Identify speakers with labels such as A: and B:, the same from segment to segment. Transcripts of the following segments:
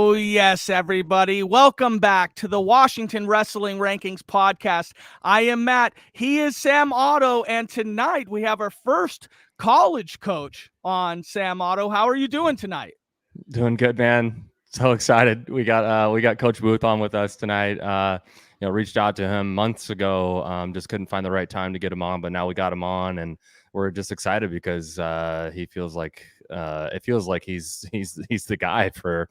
A: Oh, yes, everybody. Welcome back to the Washington Wrestling Rankings podcast. I am Matt. He is Sam Otto. And tonight we have our first college coach on, Sam Otto. How are you doing tonight?
B: Doing good, man. So excited. We got Coach Booth on with us tonight. Reached out to him months ago. Just couldn't find the right time to get him on, but now we got him on, and we're just excited because he feels like he's the guy for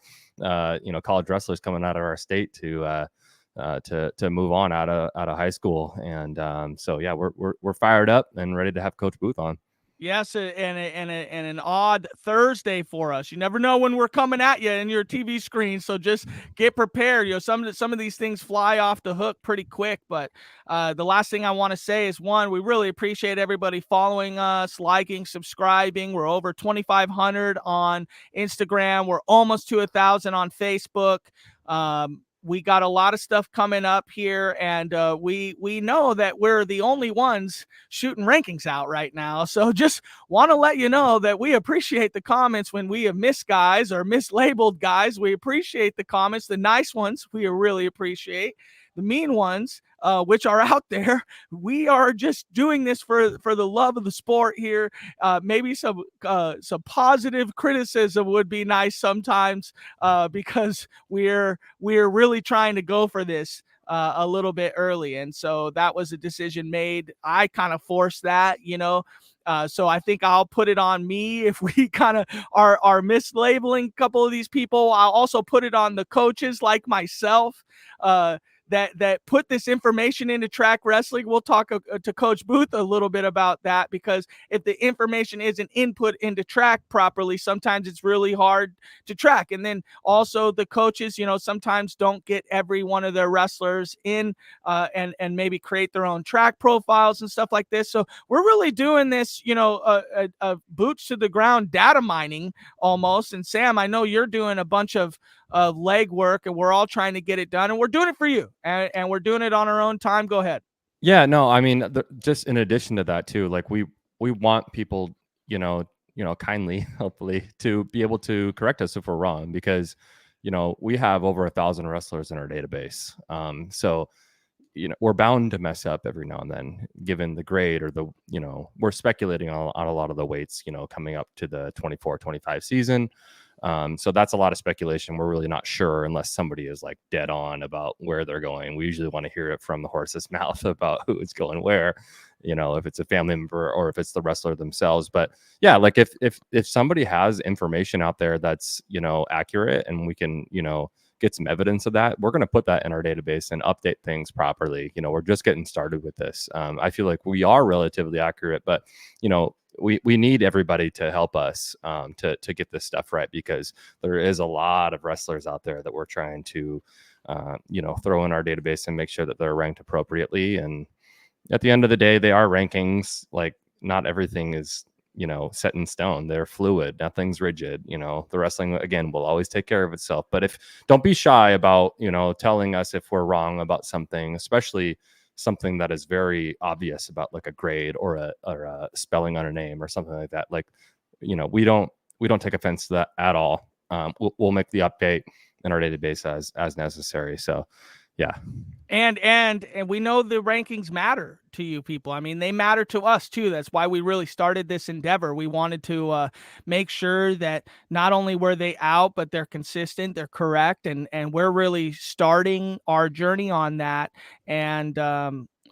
B: college wrestlers coming out of our state to move on out of high school. And so yeah, we're fired up and ready to have Coach Booth on.
A: Yes, and an odd Thursday for us. You never know when we're coming at you in your TV screen, so just get prepared. Some of these things fly off the hook pretty quick. But the last thing I want to say is, one, we really appreciate everybody following us, liking, subscribing. We're over 2,500 on Instagram. We're almost to 1,000 on Facebook. We got a lot of stuff coming up here, and we know that we're the only ones shooting rankings out right now. So just want to let you know that we appreciate the comments when we have missed guys or mislabeled guys. We appreciate the comments. The nice ones we really appreciate. The mean ones, which are out there, we are just doing this for the love of the sport here. Maybe some positive criticism would be nice sometimes, because we're really trying to go for this a little bit early. And so that was a decision made. I kind of forced that, so I think I'll put it on me if we kind of are mislabeling a couple of these people. I'll also put it on the coaches like myself, that put this information into track wrestling. We'll talk to Coach Booth a little bit about that, because if the information isn't input into track properly, sometimes it's really hard to track. And then also the coaches, sometimes don't get every one of their wrestlers in and maybe create their own track profiles and stuff like this. So we're really doing this, a boots to the ground data mining almost. And Sam, I know you're doing a bunch of leg work, and we're all trying to get it done, and we're doing it for you, and we're doing it on our own time. Go ahead.
B: Yeah, no, I mean, just in addition to that too, like we want people, kindly, hopefully, to be able to correct us if we're wrong, because, we have over 1,000 wrestlers in our database. So, we're bound to mess up every now and then, given the grade or we're speculating on a lot of the weights, coming up to the 24-25 season. So that's a lot of speculation. We're really not sure unless somebody is like dead on about where they're going. We usually want to hear it from the horse's mouth about who is going where, if it's a family member or if it's the wrestler themselves. But yeah, like if somebody has information out there that's, accurate, and we can, get some evidence of that, we're going to put that in our database and update things properly. We're just getting started with this. I feel like we are relatively accurate, but, we need everybody to help us to get this stuff right, because there is a lot of wrestlers out there that we're trying to, throw in our database and make sure that they're ranked appropriately. And at the end of the day, they are rankings. Like, not everything is, set in stone. They're fluid. Nothing's rigid. The wrestling, again, will always take care of itself. But don't be shy about, telling us if we're wrong about something, especially something that is very obvious about, like a grade or a spelling on a name or something like that. Like, we don't take offense to that at all. We'll make the update in our database as necessary. So yeah.
A: And we know the rankings matter to you people. I mean, they matter to us too. That's why we really started this endeavor. We wanted to make sure that not only were they out, but they're consistent, they're correct, and we're really starting our journey on that. And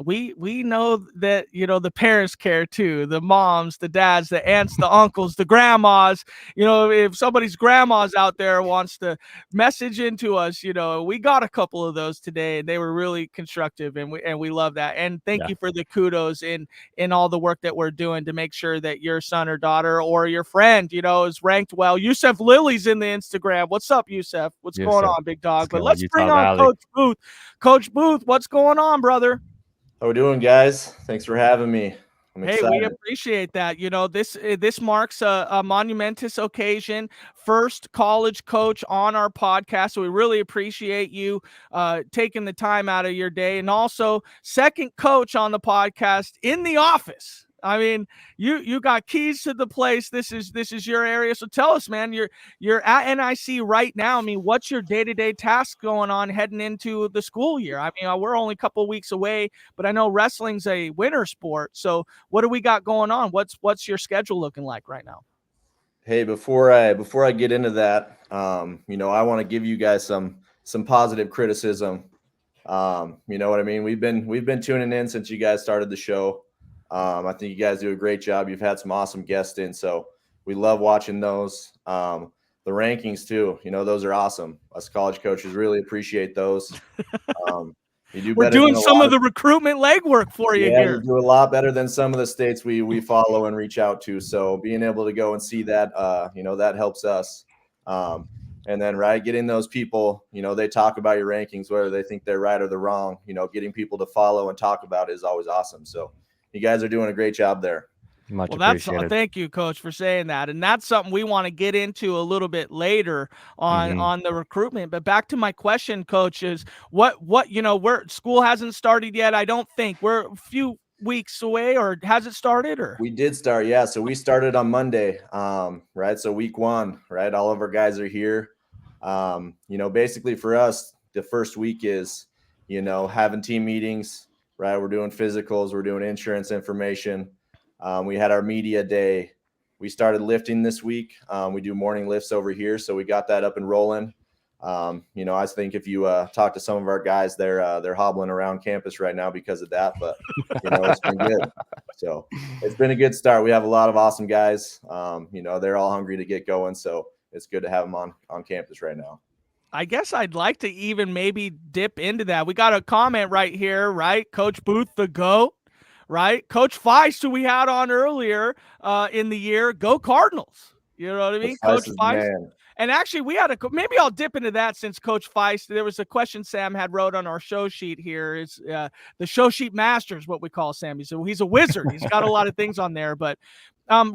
A: we know that, the parents care too, the moms, the dads, the aunts, the uncles, the grandmas. If somebody's grandma's out there wants to message into us, we got a couple of those today, and they were really constructive, and we love that. And thank you for the kudos in all the work that we're doing to make sure that your son or daughter or your friend, is ranked well. Yusef Lily's in the Instagram. What's up, Yusef? What's going on, big dog? But let's bring on Coach Booth. Coach Booth, what's going on, brother?
C: How we doing, guys? Thanks for having me. I'm excited.
A: Hey, we appreciate that. This marks a monumentous occasion. First college coach on our podcast. So we really appreciate you taking the time out of your day. And also second coach on the podcast in the office. I mean, you got keys to the place. This is your area. So tell us, man, you're at NIC right now. I mean, what's your day-to-day task going on heading into the school year? I mean, we're only a couple of weeks away, but I know wrestling's a winter sport. So what do we got going on? What's your schedule looking like right now?
C: Hey, before I get into that, I want to give you guys some positive criticism. You know what I mean? We've been tuning in since you guys started the show. I think you guys do a great job. You've had some awesome guests in, so we love watching those. The rankings too, those are awesome. Us college coaches really appreciate those. You do
A: We're
C: better
A: doing
C: than a
A: some
C: lot
A: of the recruitment legwork for you
C: yeah,
A: here.
C: you do a lot better than some of the states we follow and reach out to. So being able to go and see that, that helps us. And then getting those people, they talk about your rankings, whether they think they're right or they're wrong. Getting people to follow and talk about it is always awesome. So you guys are doing a great job there.
B: Much
A: Well,
B: appreciated.
A: thank you, Coach, for saying that, and that's something we want to get into a little bit later on the recruitment. But back to my question, Coach, is what we're school hasn't started yet. I don't think we're a few weeks away, or has it started? Or
C: We did start, yeah. So we started on Monday, right? So week 1, right? All of our guys are here. Basically for us, the first week is, having team meetings, right? We're doing physicals, we're doing insurance information. We had our media day. We started lifting this week. We do morning lifts over here, so we got that up and rolling. I think if you talk to some of our guys, they're hobbling around campus right now because of that. But it's been good. So it's been a good start. We have a lot of awesome guys. They're all hungry to get going. So it's good to have them on campus right now.
A: I guess I'd like to even maybe dip into that. We got a comment right here, right? Coach Booth, the GOAT, right? Coach Feist, who we had on earlier in the year, go Cardinals. You know what I mean? Coach Feist.
C: Man.
A: And actually, maybe I'll dip into that since Coach Feist. There was a question Sam had wrote on our show sheet here. Is the show sheet master is what we call Sam. He's a wizard. He's got a lot of things on there. But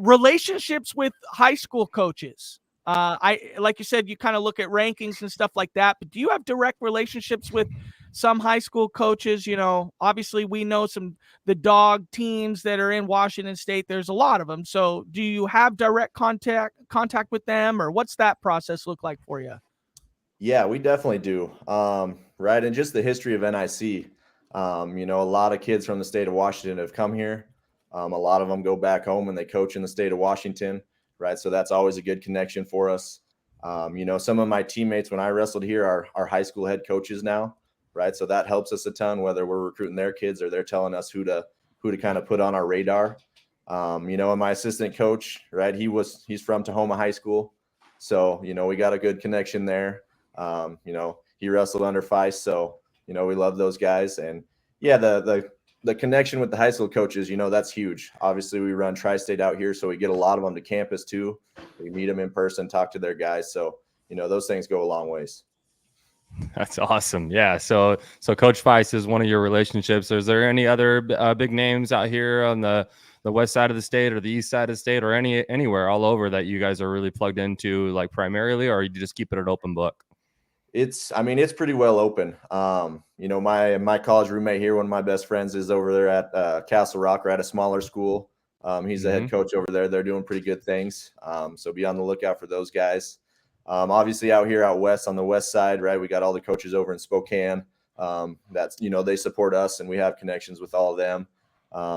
A: relationships with high school coaches. Like you said, you kind of look at rankings and stuff like that. But do you have direct relationships with some high school coaches? Obviously we know the dog teams that are in Washington State. There's a lot of them. So do you have direct contact with them, or what's that process look like for you?
C: Yeah, we definitely do. Right. And just the history of NIC, a lot of kids from the state of Washington have come here. A lot of them go back home and they coach in the state of Washington. Right. So that's always a good connection for us. Some of my teammates when I wrestled here are high school head coaches now. Right. So that helps us a ton, whether we're recruiting their kids or they're telling us who to kind of put on our radar. And my assistant coach, right, he's from Tahoma High School. So, we got a good connection there. He wrestled under Feist. So, we love those guys. And yeah, the connection with the high school coaches, that's huge. Obviously we run Tri-State out here, so we get a lot of them to campus too. We meet them in person, talk to their guys. So, those things go a long ways.
B: That's awesome. Yeah. So Coach Feist is one of your relationships. Is there any other big names out here on the west side of the state or the east side of the state or anywhere all over that you guys are really plugged into, like primarily, or you just keep it an open book?
C: It's pretty well open. My college roommate here, one of my best friends, is over there at Castle Rock, or at a smaller school. He's the head coach over there. They're doing pretty good things. So be on the lookout for those guys. Obviously out here out west on the west side, right, we got all the coaches over in Spokane. That's, they support us and we have connections with all of them.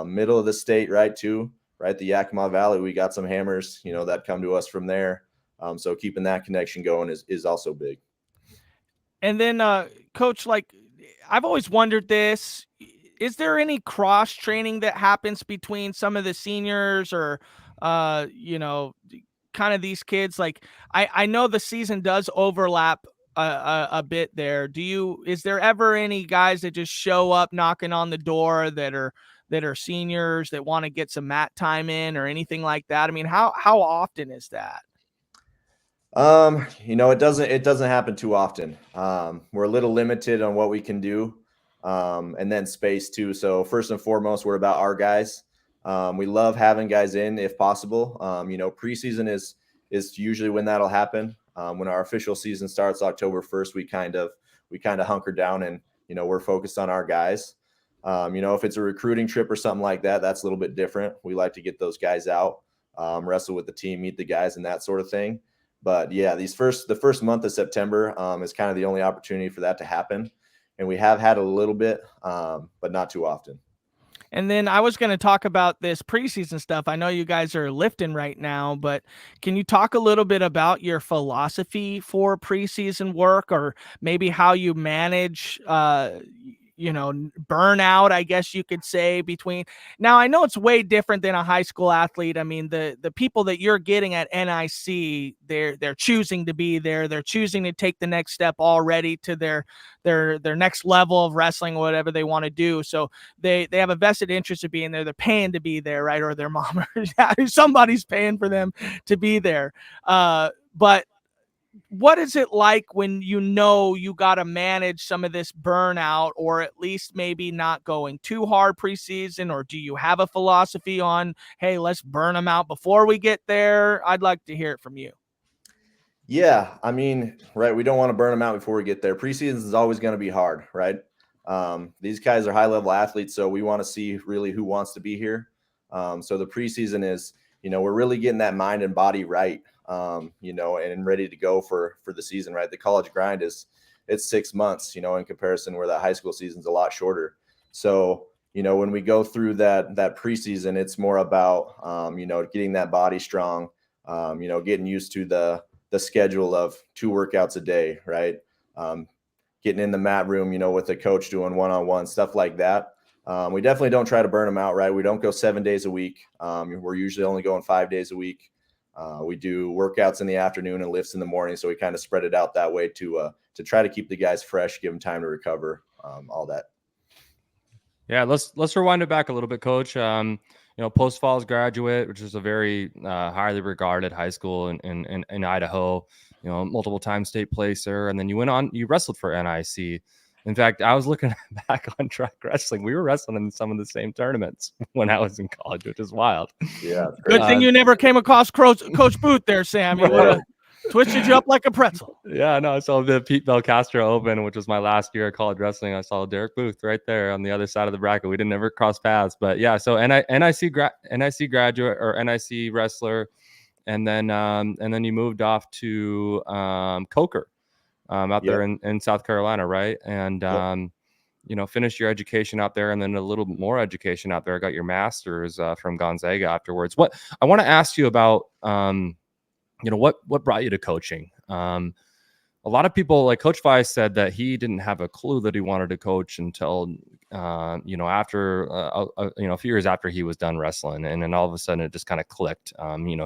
C: Middle of the state, right, too, right, the Yakima Valley, we got some hammers, that come to us from there. So keeping that connection going is also big.
A: And then, Coach, like, I've always wondered this. Is there any cross training that happens between some of the seniors or, kind of these kids? Like, I know the season does overlap a bit there. Is there ever any guys that just show up knocking on the door that are seniors that want to get some mat time in or anything like that? I mean, how often is that?
C: It doesn't happen too often. We're a little limited on what we can do. And then space too. So first and foremost, we're about our guys. We love having guys in if possible. Preseason is usually when that'll happen. When our official season starts October 1st, we kind of hunker down and, we're focused on our guys. If it's a recruiting trip or something like that, that's a little bit different. We like to get those guys out, wrestle with the team, meet the guys, and that sort of thing. But yeah, the first month of September is kind of the only opportunity for that to happen, and we have had a little bit, but not too often.
A: And then I was going to talk about this preseason stuff. I know you guys are lifting right now, but can you talk a little bit about your philosophy for preseason work, or maybe how you manage, burnout, I guess you could say, between now? I know it's way different than a high school athlete. I mean, the people that you're getting at NIC, they're choosing to be there. They're choosing to take the next step already to their next level of wrestling, whatever they want to do. So they have a vested interest of being there. They're paying to be there, right? Or their mom or somebody's paying for them to be there. But what is it like when you got to manage some of this burnout, or at least maybe not going too hard preseason? Or do you have a philosophy on, hey, let's burn them out before we get there? I'd like to hear it from you.
C: Yeah, I mean, right, we don't want to burn them out before we get there. Preseason is always going to be hard, right? These guys are high-level athletes, so we want to see really who wants to be here. So the preseason is, we're really getting that mind and body right, and ready to go for the season, right? The college grind it's 6 months, in comparison where the high school season's a lot shorter. So, when we go through that preseason, it's more about, getting that body strong, getting used to the schedule of 2 workouts a day, right? Getting in the mat room, with the coach, doing one-on-one stuff like that. We definitely don't try to burn them out, right? We don't go 7 days a week. We're usually only going 5 days a week. We do workouts in the afternoon and lifts in the morning. So we kind of spread it out that way to try to keep the guys fresh, give them time to recover, all that.
B: Yeah, let's rewind it back a little bit, Coach. Post Falls graduate, which is a very highly regarded high school in Idaho. Multiple time state placer, and then you wrestled for NIC. In fact, I was looking back on track wrestling. We were wrestling in some of the same tournaments when I was in college, which is wild.
C: Yeah,
A: good thing you never came across Coach Booth there, Sam. You would have twisted you up like a pretzel.
B: Yeah, no. So the Pete Belcastro Open, which was my last year of college wrestling, I saw Derrick Booth right there on the other side of the bracket. We didn't ever cross paths, but yeah. So NIC graduate or NIC wrestler, and then you moved off to Coker, out there in South Carolina, right? And finished your education out there, and then a little more education out there. Got your master's from Gonzaga afterwards. What I want to ask you about, what brought you to coaching? A lot of people, like Coach Weiss said, that he didn't have a clue that he wanted to coach until after a few years after he was done wrestling, and then all of a sudden it just kind of clicked.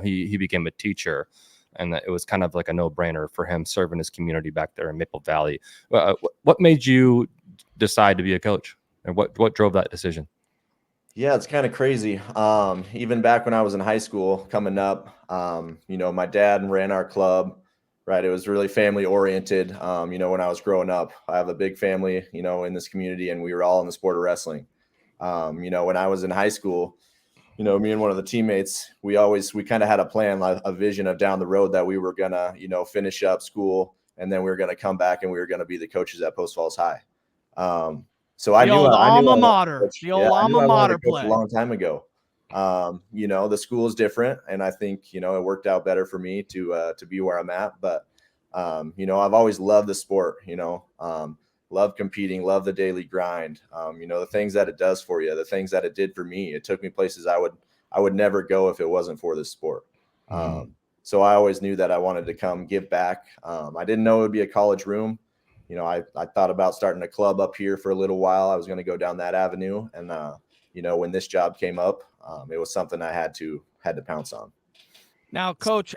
B: He became a teacher, and that it was kind of like a no-brainer for him serving his community back there in Maple Valley. What made you decide to be a coach, and what drove that decision?
C: Yeah, it's kind of crazy. Even back when I was in high school coming up, my dad ran our club, right? It was really family oriented. When I was growing up, I have a big family, in this community, and we were all in the sport of wrestling. When I was in high school, me and one of the teammates, we kind of had a plan, a vision of down the road that we were going to, finish up school, and then we were going to come back and we were going to be the coaches at Post Falls High. So I knew
A: alma mater, the old alma mater play
C: a long time ago. The school is different, and I think, it worked out better for me to be where I'm at. But, I've always loved the sport, love competing, love the daily grind. The things that it does for you, the things that it did for me. It took me places I would never go if it wasn't for this sport. So I always knew that I wanted to come give back. I didn't know it would be a college room. I thought about starting a club up here for a little while. I was going to go down that avenue. And, when this job came up, it was something I had to pounce on.
A: Now, Coach,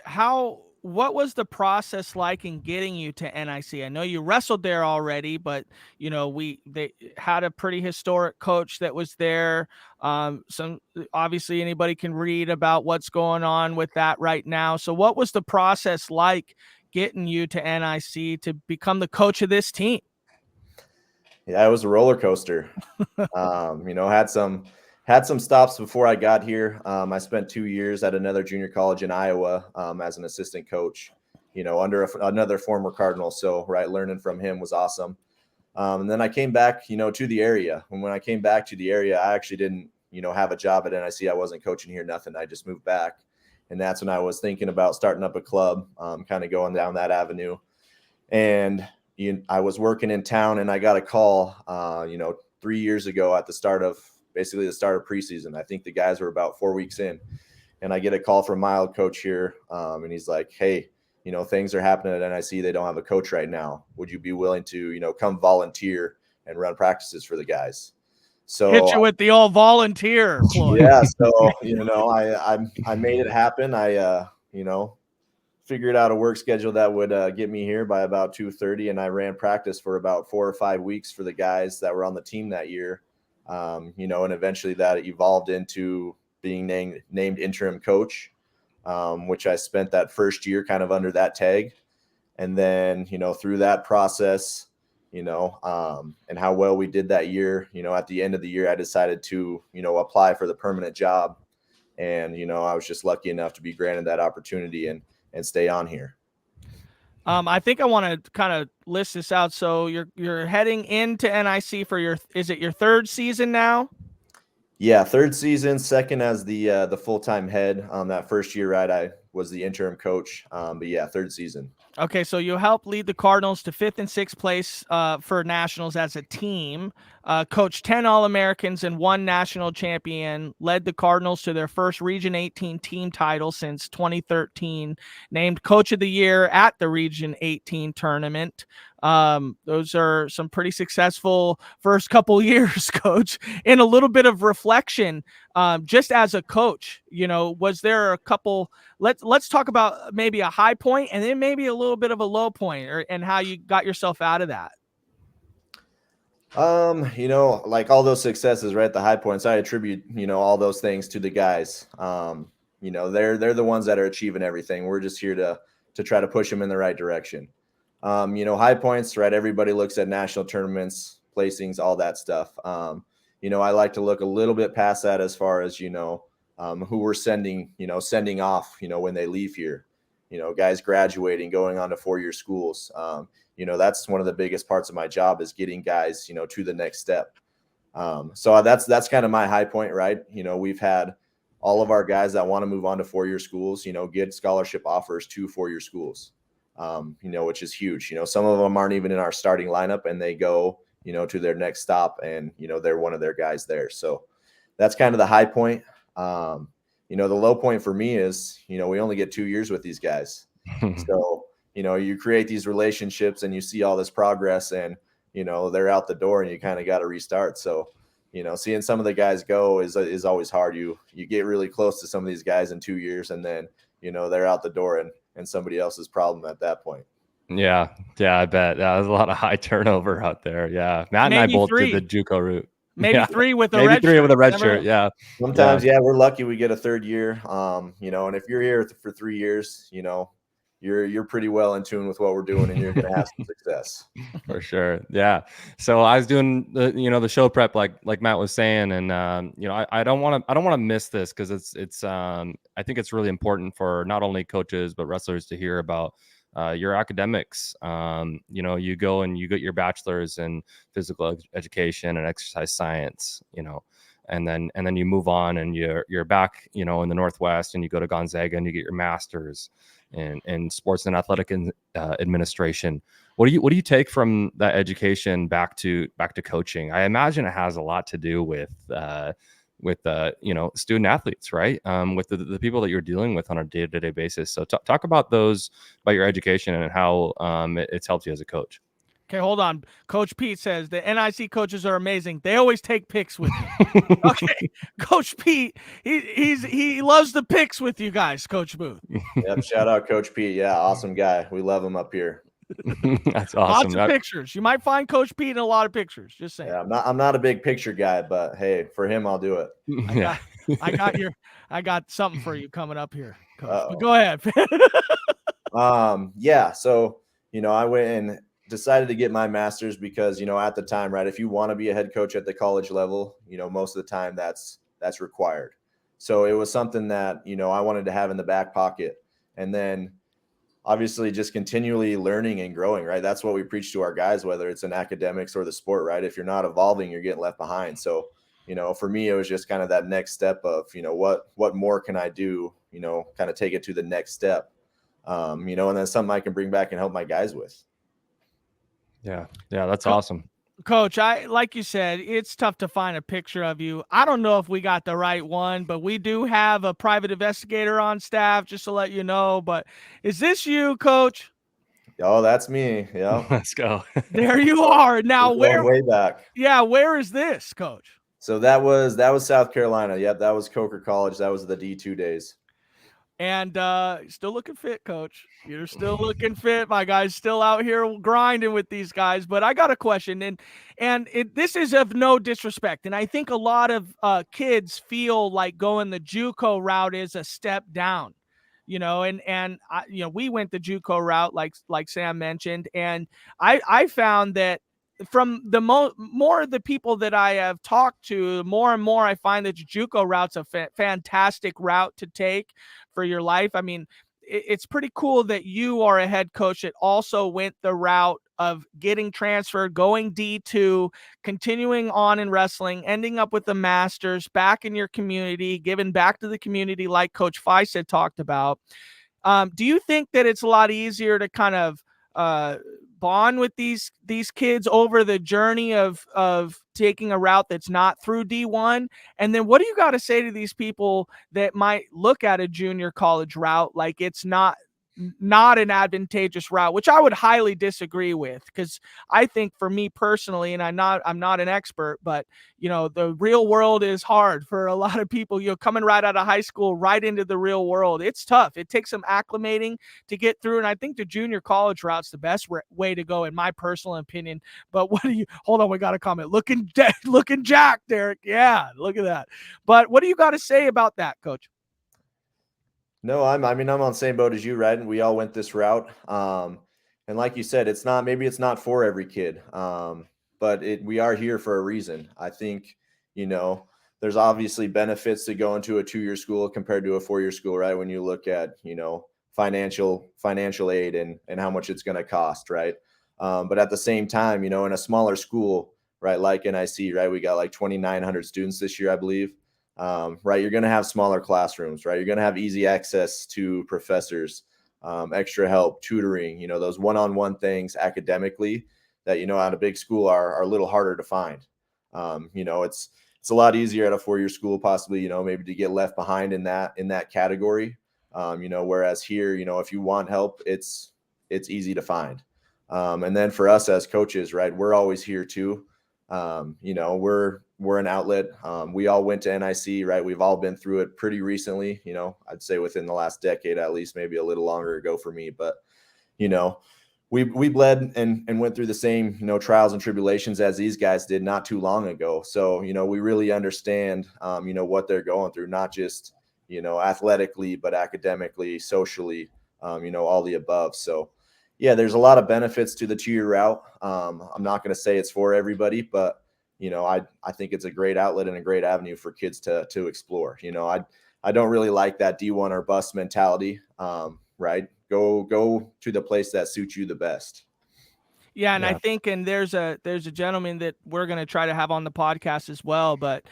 A: what was the process like in getting you to NIC? I know you wrestled there already, but they had a pretty historic coach that was there. Obviously anybody can read about what's going on with that right now. So what was the process like getting you to NIC to become the coach of this team?
C: Yeah, it was a roller coaster. Had some stops before I got here. I spent 2 years at another junior college in Iowa as an assistant coach, under another former Cardinal. So, right, learning from him was awesome. And then I came back, to the area. And when I came back to the area, I actually didn't, have a job at NIC. I wasn't coaching here, nothing. I just moved back. And that's when I was thinking about starting up a club, kind of going down that avenue. And I was working in town, and I got a call, 3 years ago at the start of preseason. I think the guys were about 4 weeks in, and I get a call from my old coach here, and he's like, "Hey, things are happening at NIC. They don't have a coach right now. Would you be willing to, come volunteer and run practices for the guys?" So
A: hit you with the all volunteer ploy.
C: yeah, so I made it happen. I figured out a work schedule that would get me here by about 2:30, and I ran practice for about 4 or 5 weeks for the guys that were on the team that year. And eventually that evolved into being named interim coach, which I spent that first year kind of under that tag. And then, through that process, and how well we did that year, at the end of the year, I decided to, apply for the permanent job. And, I was just lucky enough to be granted that opportunity and stay on here.
A: I think I want to kind of list this out. So you're heading into NIC for is it your third season now?
C: Yeah, third season, second as the full-time head. That first year, right, I was the interim coach. But yeah, third season.
A: Okay, so you helped lead the Cardinals to 5th and 6th place for nationals as a team, coached 10 All-Americans and 1 national champion, led the Cardinals to their first Region 18 team title since 2013, named Coach of the Year at the Region 18 tournament. Those are some pretty successful first couple years, Coach. In a little bit of reflection, just as a coach, was there a couple? Let's talk about maybe a high point and then maybe a little bit of a low point, and how you got yourself out of that.
C: Like all those successes, right? The high points, I attribute, all those things to the guys. They're the ones that are achieving everything. We're just here to try to push them in the right direction. High points, right? Everybody looks at national tournaments, placings, all that stuff. I like to look a little bit past that as far as, who we're sending off, when they leave here, guys graduating, going on to 4-year schools. That's one of the biggest parts of my job is getting guys, to the next step. So that's kind of my high point, right? We've had all of our guys that want to move on to 4-year schools, get scholarship offers to 4-year schools. Which is huge. Some of them aren't even in our starting lineup, and they go, to their next stop, and, they're one of their guys there. So that's kind of the high point. The low point for me is, we only get 2 years with these guys. So, you create these relationships and you see all this progress, and, they're out the door, and you kind of got to restart. So, seeing some of the guys go is always hard. You get really close to some of these guys in 2 years, and then, they're out the door and somebody else's problem at that point.
B: Yeah, I bet. There's a lot of high turnover out there. Yeah, Matt and I both did the JUCO route.
A: Maybe 3 with a
B: maybe
A: red
B: 3
A: shirt.
B: with a red shirt. Yeah.
C: Sometimes, we're lucky we get a third year. And if you're here for 3 years, you're pretty well in tune with what we're doing, and you're going to have some success.
B: For sure. Yeah. So I was doing the show prep like Matt was saying, and I don't want to miss this, because it's I think it's really important for not only coaches but wrestlers to hear about your academics. You go and you get your bachelor's in physical education and exercise science, and then you move on, and you're back, in the Northwest, and you go to Gonzaga and you get your master's in sports and athletic administration. What do you take from that education back to coaching? I imagine it has a lot to do with student athletes, right? With the people that you're dealing with on a day-to-day basis. So talk about your education and how it's helped you as a coach.
A: Okay, hold on. Coach Pete says the NIC coaches are amazing. They always take pics with me. Okay, Coach Pete, he loves the pics with you guys, Coach Booth.
C: Yep, shout out Coach Pete. Yeah, awesome guy. We love him up here.
B: That's awesome.
A: Lots of pictures. You might find Coach Pete in a lot of pictures. Just saying.
C: Yeah, I'm not a big picture guy, but hey, for him, I'll do it.
A: I got something for you coming up here, Coach. But go ahead.
C: So I went and decided to get my master's because, at the time, right, if you want to be a head coach at the college level, most of the time that's required. So it was something that, I wanted to have in the back pocket. And then, obviously just continually learning and growing, right? That's what we preach to our guys, whether it's in academics or the sport, right? If you're not evolving, you're getting left behind. So, for me, it was just kind of that next step of, what more can I do, kind of take it to the next step, and then something I can bring back and help my guys with.
B: Yeah. That's awesome.
A: Coach, like you said, it's tough to find a picture of you. I don't know if we got the right one, but we do have a private investigator on staff, just to let you know. But is this you, Coach?
C: Oh, that's me. Yeah.
B: Let's go.
A: There you are. Now,
C: We're going way back.
A: Yeah, where is this, Coach?
C: So that was South Carolina. Yep, that was Coker College. That was the D2 days.
A: And still looking fit, Coach. You're still looking fit. My guy's still out here grinding with these guys. But I got a question, and this is of no disrespect. And I think a lot of kids feel like going the JUCO route is a step down. And we went the JUCO route, like Sam mentioned, and I found that from the more of the people that I have talked to, more and more I find that the JUCO route's a fantastic route to take for your life. I mean, it's pretty cool that you are a head coach that also went the route of getting transferred, going D2, continuing on in wrestling, ending up with the masters, back in your community, giving back to the community like Coach Feist had talked about. Do you think that it's a lot easier to kind of bond with these kids over the journey of taking a route that's not through D1? And then what do you got to say to these people that might look at a junior college route like it's not an advantageous route, which I would highly disagree with, because I think for me personally, and I'm not an expert, but the real world is hard for a lot of people. Coming right out of high school right into the real world, it's tough. It takes some acclimating to get through, and I think the junior college route's the best way to go in my personal opinion. But hold on, we got a comment. Looking jacked, Derrick. Yeah, look at that. But what do you got to say about that, Coach?
C: No, I'm on the same boat as you, right? And we all went this route. And like you said, maybe it's not for every kid. But we are here for a reason. I think, there's obviously benefits to going to a 2-year school compared to a 4-year school, right? When you look at, financial aid and how much it's going to cost, right? But at the same time, in a smaller school, right, like NIC, right, we got like 2,900 students this year, I believe. Right, you're going to have smaller classrooms, right? You're going to have easy access to professors, extra help, tutoring, those one-on-one things academically that, at a big school are a little harder to find. It's a lot easier at a 4-year school, possibly, maybe to get left behind in that category. Whereas here, if you want help, it's easy to find. And then for us as coaches, right, we're always here too. We're an outlet. We all went to NIC, right? We've all been through it pretty recently, I'd say within the last decade, at least, maybe a little longer ago for me. But, we bled and went through the same, trials and tribulations as these guys did not too long ago. So, we really understand, what they're going through, not just, athletically, but academically, socially, all the above. So, yeah, there's a lot of benefits to the 2-year route. I'm not going to say it's for everybody, but I think it's a great outlet and a great avenue for kids to explore. I don't really like that D1 or bust mentality. Right? Go to the place that suits you the best.
A: Yeah, and I think, and there's a gentleman that we're going to try to have on the podcast as well, but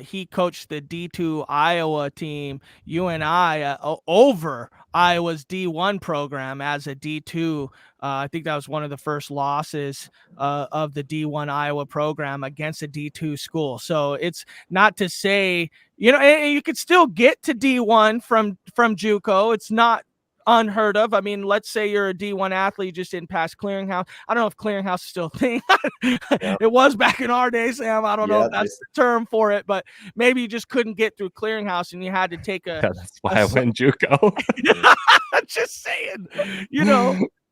A: he coached the D2 Iowa team, UNI, over Iowa's D1 program as a D2. I think that was one of the first losses of the D1 Iowa program against a D2 school. So it's not to say, and you could still get to D1 from JUCO. It's not unheard of. I mean, let's say you're a D1 athlete, you just didn't pass clearinghouse. I don't know if clearinghouse is still a thing.
C: Yeah.
A: It was back in our day, Sam. I don't know if that's the term for it, but maybe you just couldn't get through clearinghouse and you had to take
B: that's why I went JUCO.
A: Just saying,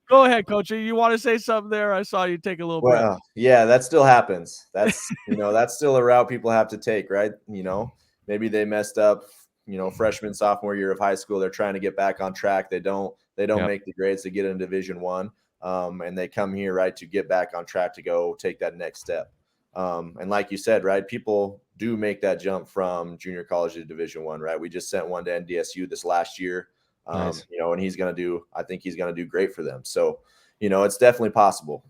A: Go ahead, Coach. You want to say something there? I saw you take a little breath.
C: Yeah, that still happens. That's, that's still a route people have to take, right? Maybe they messed up, freshman, sophomore year of high school. They're trying to get back on track. They don't make the grades to get into Division I. And they come here, right, to get back on track to go take that next step. And like you said, right, people do make that jump from junior college to Division I, right? We just sent one to NDSU this last year.
B: Nice.
C: You know, and I think he's going to do great for them. So, you know, it's definitely possible.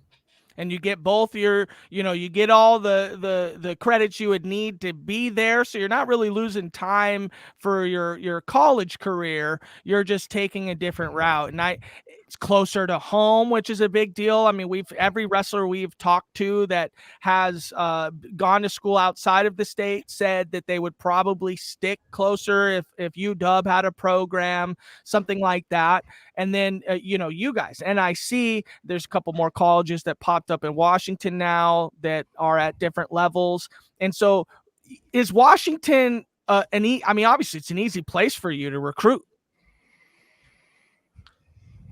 A: And you get both your, you get all the credits you would need to be there. So you're not really losing time for your college career. You're just taking a different route. And it's closer to home, which is a big deal. I mean, every wrestler we've talked to that has gone to school outside of the state said that they would probably stick closer if UW had a program, something like that. And then, you guys, NIC, there's a couple more colleges that popped up in Washington now that are at different levels. And so is Washington I mean, obviously it's an easy place for you to recruit.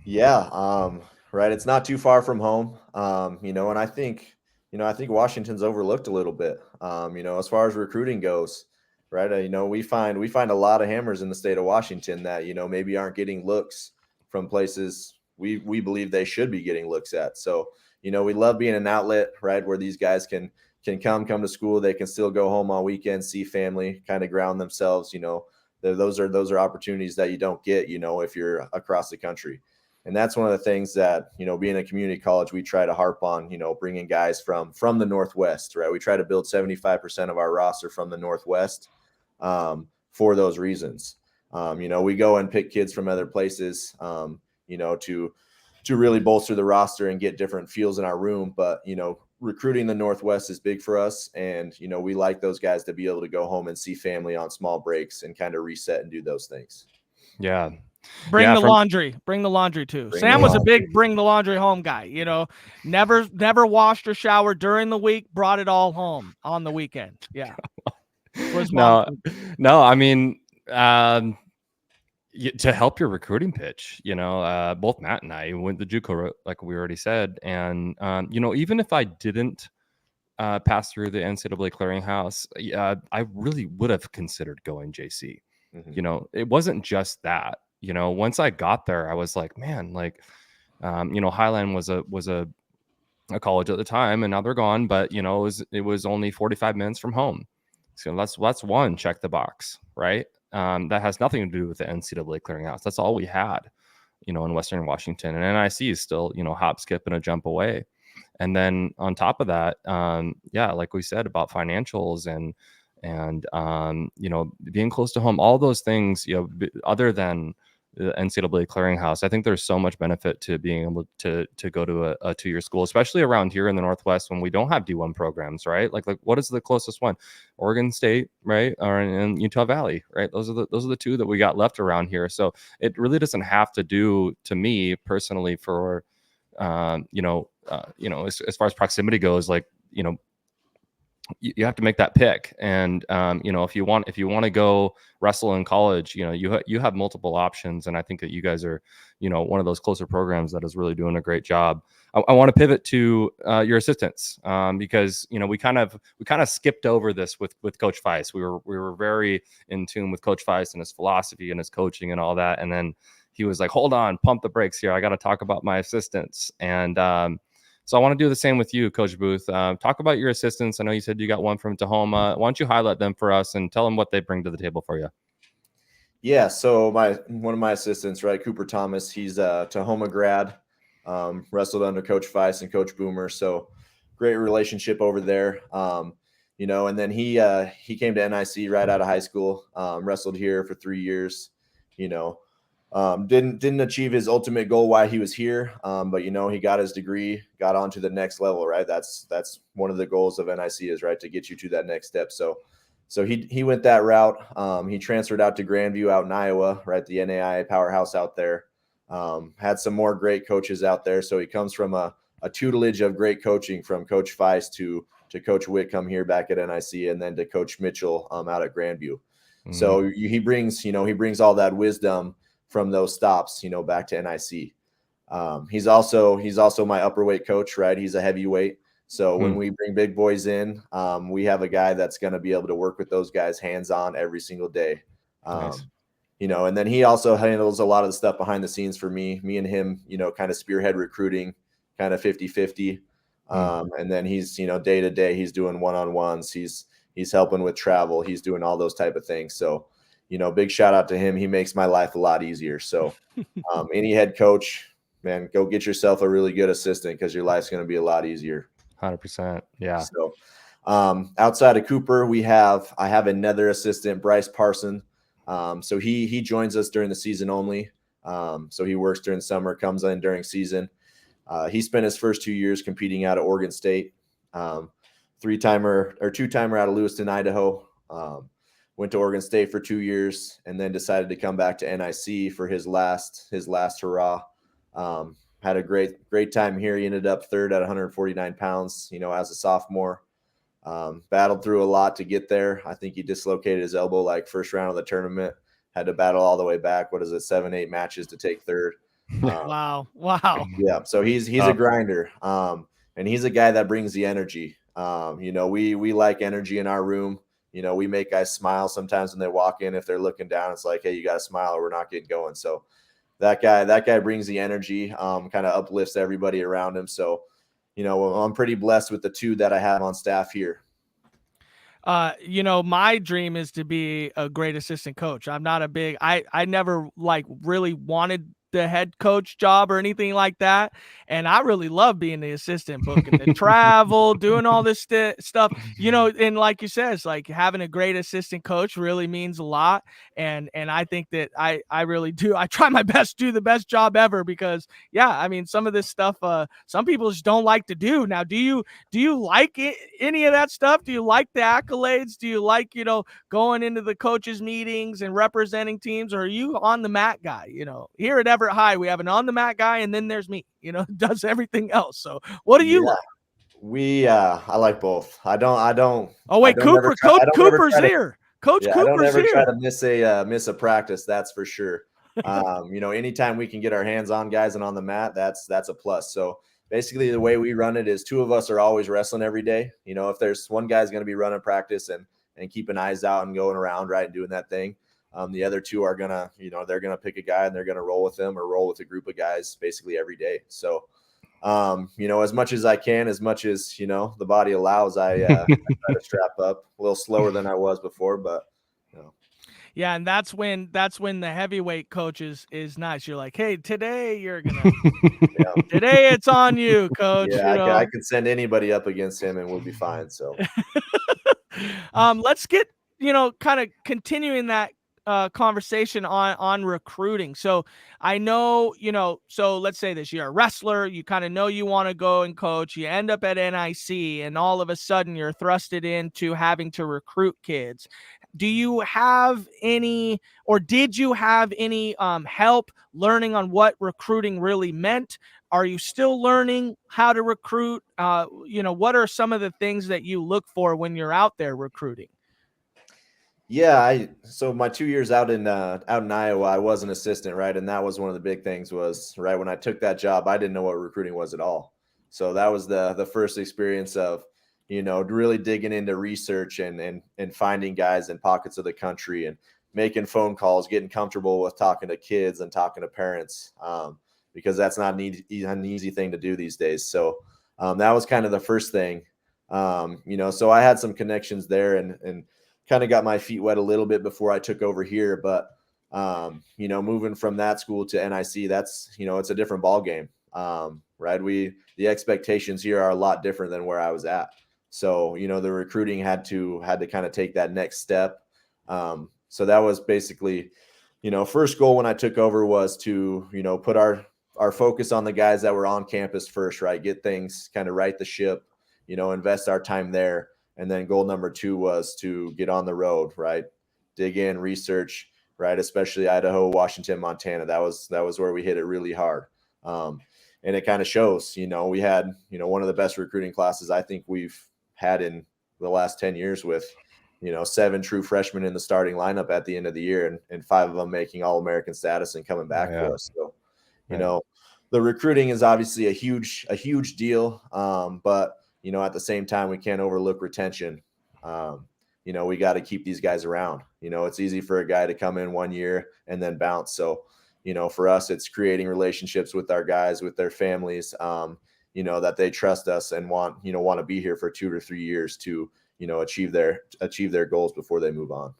C: Yeah. Right. It's not too far from home. You know, and I think Washington's overlooked a little bit, you know, as far as recruiting goes, right. You know, we find a lot of hammers in the state of Washington that, you know, maybe aren't getting looks from places we believe they should be getting looks at. So, you know, we love being an outlet, right, where these guys can come to school. They can still go home on weekends, see family, kind of ground themselves. You know, those are opportunities that you don't get, you know, if you're across the country. And that's one of the things that, you know, being a community college, we try to harp on, you know, bringing guys from the Northwest, right? We try to build 75% of our roster from the Northwest, for those reasons. You know, we go and pick kids from other places, you know, to really bolster the roster and get different feels in our room. But, you know, recruiting the Northwest is big for us. And, you know, we like those guys to be able to go home and see family on small breaks and kind of reset and do those things.
B: Yeah.
A: Bring the laundry too. Sam was a big bring the laundry home guy, you know, never washed or showered during the week, brought it all home on the weekend. Yeah.
B: No, I mean, to help your recruiting pitch, you know, both Matt and I went the JUCO route, like we already said. And, you know, even if I didn't pass through the NCAA clearinghouse, I really would have considered going JC.
C: Mm-hmm.
B: You know, it wasn't just that. You know, once I got there, I was like, man, like, you know, Highline was a college at the time, and now they're gone. But you know, it was only 45 minutes from home. So that's one, check the box, right? That has nothing to do with the NCAA clearinghouse. That's all we had, you know, in Western Washington. And NIC is still, you know, hop, skip, and a jump away. And then on top of that, yeah, like we said about financials and you know, being close to home, all those things, you know, other than the NCAA clearinghouse, I think there's so much benefit to being able to go to a 2-year school, especially around here in the Northwest when we don't have D1 programs, right? Like what is the closest one? Oregon State, right? Or in Utah Valley, right? Those are the two that we got left around here. So it really doesn't have to do, to me personally, for you know, as far as proximity goes, like, you know, you have to make that pick. And you know, if you want to go wrestle in college, you know, you have multiple options. And I think that you guys are, you know, one of those closer programs that is really doing a great job. I want to pivot to your assistants, because, you know, we kind of skipped over this with Coach Feist. We were very in tune with Coach Feist and his philosophy and his coaching and all that. And then he was like, hold on, pump the brakes here. I got to talk about my assistants. And so I want to do the same with you, Coach Booth. Talk about your assistants. I know you said you got one from Tahoma. Why don't you highlight them for us and tell them what they bring to the table for you?
C: Yeah, so one of my assistants, right, Cooper Thomas, he's a Tahoma grad, wrestled under Coach Feist and Coach Boomer, so great relationship over there. You know, and then he came to NIC right out of high school, wrestled here for 3 years. You know, didn't achieve his ultimate goal while he was here, but you know, he got his degree, got on to the next level, right? That's one of the goals of NIC is, right, to get you to that next step. So he went that route. He transferred out to Grandview out in Iowa, right, the NAIA powerhouse out there. Had some more great coaches out there. So he comes from a tutelage of great coaching from Coach Feist to Coach Whitcomb here back at NIC, and then to Coach Mitchell out at Grandview. Mm-hmm. So he brings all that wisdom from those stops, you know, back to NIC. He's also my upper weight coach, right? He's a heavyweight. So when we bring big boys in, we have a guy that's going to be able to work with those guys hands-on every single day.
B: Nice.
C: You know, and then he also handles a lot of the stuff behind the scenes for me and him, you know, kind of spearhead recruiting, kind of 50-50. And then he's, you know, day to day, he's doing one-on-ones. He's helping with travel. He's doing all those type of things. So, big shout out to him. He makes my life a lot easier. So any head coach, man, go get yourself a really good assistant because your life's going to be a lot easier.
B: 100%. Yeah.
C: So outside of Cooper, I have another assistant, Bryce Parson. So he joins us during the season only. So he works during summer, comes in during season. He spent his first 2 years competing out of Oregon State, 3-timer or 2-timer out of Lewiston, Idaho. Went to Oregon State for 2 years and then decided to come back to NIC for his last hurrah. Had a great time here. He ended up third at 149 pounds, as a sophomore. Battled through a lot to get there. I think he dislocated his elbow like first round of the tournament. Had to battle all the way back. 7-8 matches to take third.
A: Wow.
C: Yeah. So he's a grinder. And he's a guy that brings the energy. We like energy in our room. We make guys smile sometimes when they walk in. If they're looking down, it's like, hey, you got to smile or we're not getting going. So that guy brings the energy, kind of uplifts everybody around him. So, I'm pretty blessed with the 2 that I have on staff here.
A: My dream is to be a great assistant coach. I'm not I never really wanted the head coach job or anything like that. And I really love being the assistant, booking the travel, doing all this stuff, and like you said, it's like having a great assistant coach really means a lot. And I think that I really do. I try my best to do the best job ever because some of this stuff, some people just don't like to do. Now, do you like any of that stuff? Do you like the accolades? Do you like, going into the coaches meetings and representing teams, or are you on the mat guy? Here at Everett High, we have an on the mat guy, and then there's me, does everything else. So what do you like?
C: I like both. I don't.
A: Oh wait, Cooper's here. Coach Cooper's here.
C: I don't ever try to miss a practice. That's for sure. Anytime we can get our hands on guys and on the mat, that's a plus. So basically the way we run it is 2 of us are always wrestling every day. If there's one guy's going to be running practice and keeping eyes out and going around, right, and doing that thing. The other 2 are gonna, they're gonna pick a guy and they're gonna roll with them or roll with a group of guys basically every day. So, as much as I can, as much as the body allows, I try to strap up a little slower than I was before, but.
A: Yeah, and that's when the heavyweight coach is nice. You're like, hey, today you're gonna, today it's on you, coach.
C: Yeah, I can send anybody up against him and we'll be fine. So,
A: let's get kind of continuing that conversation on recruiting. So I know, so let's say this, you're a wrestler, you kind of know you want to go and coach, you end up at NIC, and all of a sudden you're thrusted into having to recruit kids. Do you have any, or did you have any help learning on what recruiting really meant? Are you still learning how to recruit? What are some of the things that you look for when you're out there recruiting?
C: Yeah, so my 2 years out in Iowa, I was an assistant, right? And that was one of the big things was, right, when I took that job, I didn't know what recruiting was at all. So that was the first experience of, really digging into research and finding guys in pockets of the country and making phone calls, getting comfortable with talking to kids and talking to parents, because that's not an easy thing to do these days. So that was kind of the first thing, so I had some connections there and kind of got my feet wet a little bit before I took over here. But, moving from that school to NIC, that's, it's a different ball game. Right. The expectations here are a lot different than where I was at. So, the recruiting had to kind of take that next step. So that was basically, first goal when I took over was to, put our focus on the guys that were on campus first, right? Get things kind of right the ship, invest our time there. And then goal number 2 was to get on the road, right? Dig in, research, right? Especially Idaho, Washington, Montana. That was where we hit it really hard. And it kind of shows, we had, one of the best recruiting classes I think we've had in the last 10 years with, 7 true freshmen in the starting lineup at the end of the year and 5 of them making All-American status and coming back for us. So, the recruiting is obviously a huge deal. But at the same time, we can't overlook retention. We got to keep these guys around. It's easy for a guy to come in 1 year and then bounce. So, for us, it's creating relationships with our guys, with their families, that they trust us and want to be here for 2 to 3 years to, achieve their goals before they move on.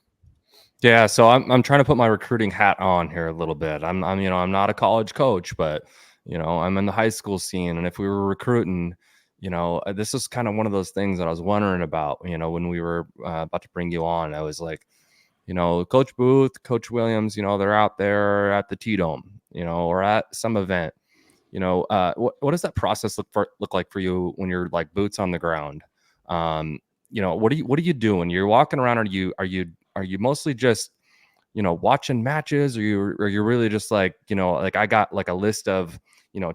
B: Yeah, so I'm trying to put my recruiting hat on here a little bit. I'm I'm not a college coach, but I'm in the high school scene, and if we were recruiting, this is kind of one of those things that I was wondering about. When we were about to bring you on, I was like, Coach Booth, Coach Williams, they're out there at the T-Dome, or at some event. What does that process look like for you when you're like boots on the ground? Um, what are you doing? You're walking around. Are you mostly just watching matches, or you're really just like like I got like a list of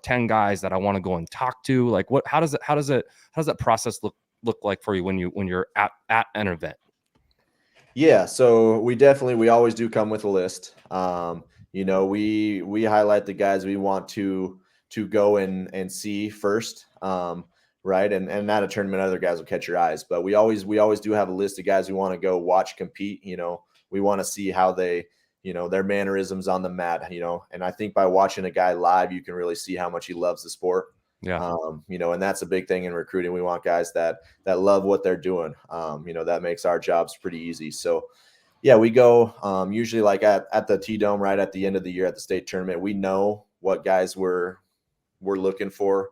B: 10 guys that I want to go and talk to? Like how does that process look like for you when you're at an event?
C: Yeah, so we always do come with a list. We highlight the guys we want to go and see first. Right. And not a tournament, other guys will catch your eyes. But we always do have a list of guys we want to go watch compete. We want to see how they, their mannerisms on the mat, and I think by watching a guy live, you can really see how much he loves the sport.
B: Yeah.
C: And that's a big thing in recruiting. We want guys that love what they're doing. That makes our jobs pretty easy. So yeah, we go usually like at the T-Dome right at the end of the year at the state tournament. We know what guys we're looking for.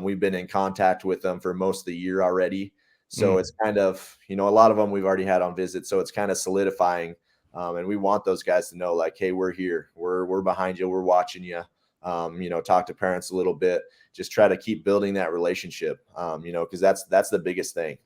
C: We've been in contact with them for most of the year already. So it's kind of, a lot of them we've already had on visit. So it's kind of solidifying. And we want those guys to know like, hey, we're here. We're behind you. We're watching you. Talk to parents a little bit. Just try to keep building that relationship, because that's the biggest thing.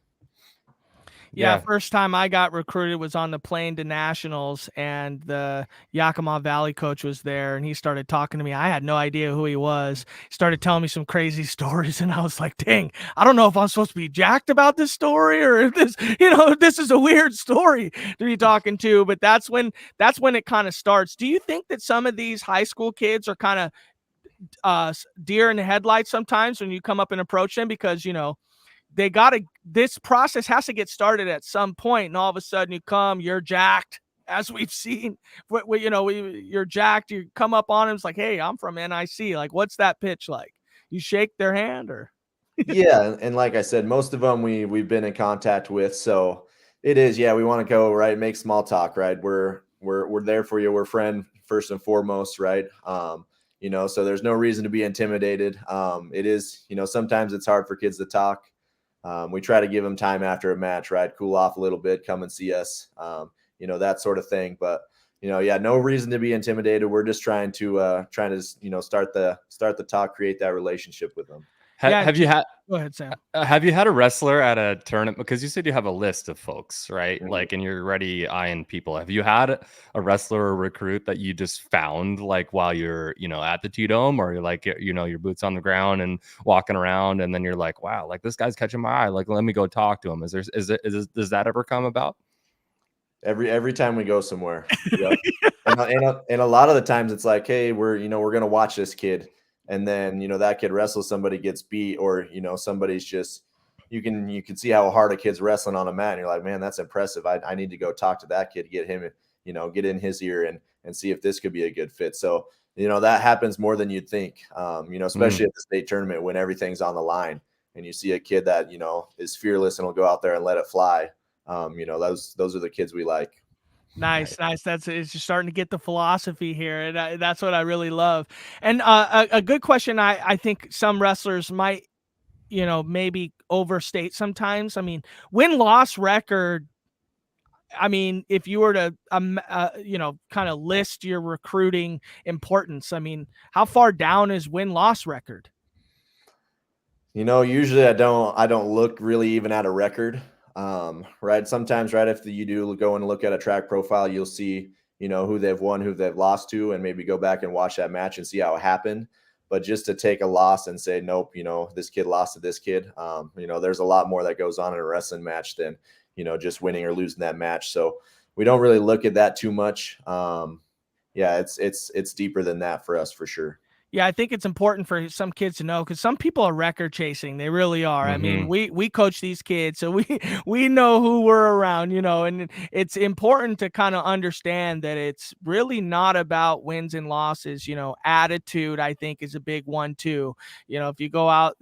A: Yeah,
B: Yeah.
A: first time I got recruited was on the plane to nationals, and the Yakima Valley coach was there, and he started talking to me. I had no idea who he was. He started telling me some crazy stories, and I was like, dang, I don't know if I'm supposed to be jacked about this story, or if this, this is a weird story to be talking to. But that's when it kind of starts. Do you think that some of these high school kids are kind of deer in the headlights sometimes when you come up and approach them, because this process has to get started at some point, and all of a sudden you're jacked, as we've seen. You're jacked, you come up on him, it's like, hey, I'm from NIC. Like, what's that pitch like? You shake their hand, or
C: Yeah, and like I said, most of them we've been in contact with. So it is, yeah, we want to go right, make small talk, right? We're there for you. We're friend first and foremost, right? So there's no reason to be intimidated. It is, sometimes it's hard for kids to talk. We try to give them time after a match, right? Cool off a little bit, come and see us, that sort of thing. But yeah, no reason to be intimidated. We're just trying to start the talk, create that relationship with them.
A: yeah.
B: Have you had
A: Go ahead, Sam.
B: have you had a wrestler at a tournament? Because you said you have a list of folks, right?
C: Mhm.
B: Like, and you're already eyeing people. Have you had a wrestler or recruit that you just found like while you're, at the T-Dome, or you're like, your boots on the ground and walking around, and then you're like, wow, like this guy's catching my eye. Like, let me go talk to him. Does that ever come about?
C: Every time we go somewhere. Yep. And a lot of the times it's like, hey, we're gonna watch this kid, and then that kid wrestles somebody, gets beat, or somebody's just, you can see how hard a kid's wrestling on a mat, and you're like, man, that's impressive. I need to go talk to that kid, get him, get in his ear and see if this could be a good fit. So that happens more than you'd think. Especially at the state tournament when everything's on the line, and you see a kid that is fearless and will go out there and let it fly. Those are the kids we like.
A: Nice. That's it's just starting to get the philosophy here, and that's what I really love. And a good question. I think some wrestlers might, maybe overstate sometimes. I mean, win-loss record. I mean, if you were to, kind of list your recruiting importance, I mean, how far down is win-loss record?
C: Usually I don't look really even at a record. Right. Sometimes right after you do go and look at a track profile, you'll see, who they've won, who they've lost to, and maybe go back and watch that match and see how it happened. But just to take a loss and say, nope, this kid lost to this kid. There's a lot more that goes on in a wrestling match than, just winning or losing that match. So we don't really look at that too much. Yeah, it's deeper than that for us for sure.
A: Yeah, I think it's important for some kids to know, because some people are record chasing. They really are. I mean, we coach these kids, so we know who we're around, and it's important to kind of understand that it's really not about wins and losses. Attitude, I think, is a big one too. If you go out,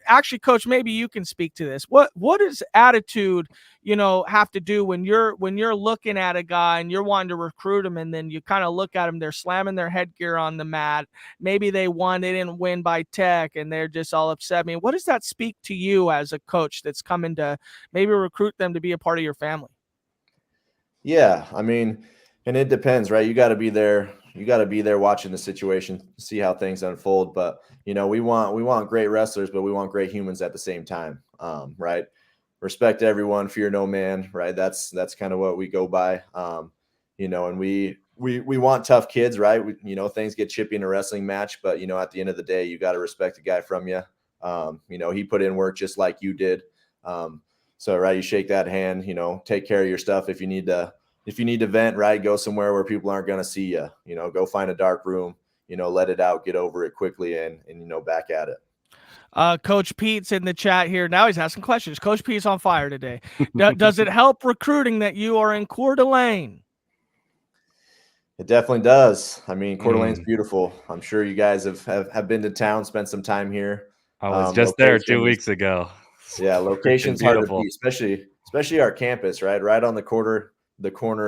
A: actually, coach, maybe you can speak to this. What is attitude, have to do when you're looking at a guy and you're wanting to recruit him, and then you kind of look at them, they're slamming their headgear on the mat. Maybe they didn't win by tech, and they're just all upset. I mean, what does that speak to you as a coach that's coming to maybe recruit them to be a part of your family?
C: Yeah, I mean, and it depends, right? You got to be there. You got to be there watching the situation, see how things unfold. But we want great wrestlers, but we want great humans at the same time, right? Respect everyone, fear no man, right? That's kind of what we go by, and we want tough kids, right? Things get chippy in a wrestling match, but at the end of the day, you got to respect the guy from you. He put in work just like you did. So, right, you shake that hand, take care of your stuff. If you need to vent, right, go somewhere where people aren't going to see you, go find a dark room, let it out, get over it quickly, and back at it.
A: Coach Pete's in the chat here. Now he's asking questions. Coach Pete's on fire today. Does it help recruiting that you are in Coeur d'Alene?
C: It definitely does. I mean, Coeur d'Alene's beautiful. I'm sure you guys have been to town, spent some time here.
B: I was just there 2 weeks ago.
C: Yeah, location's hard to beat, especially our campus, right on the corner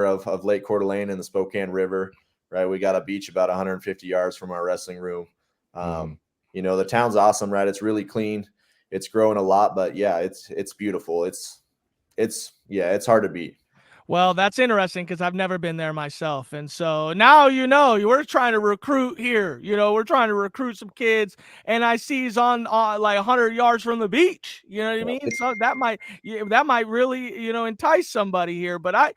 C: of Lake Coeur d'Alene and the Spokane River, right? We got a beach about 150 yards from our wrestling room. The town's awesome, right? It's really clean. It's growing a lot, but yeah, it's beautiful. It's hard to beat.
A: Well, that's interesting because I've never been there myself. And so now, we're trying to recruit here. We're trying to recruit some kids, and I see he's on like 100 yards from the beach. You know what I mean? So that might really, entice somebody here. But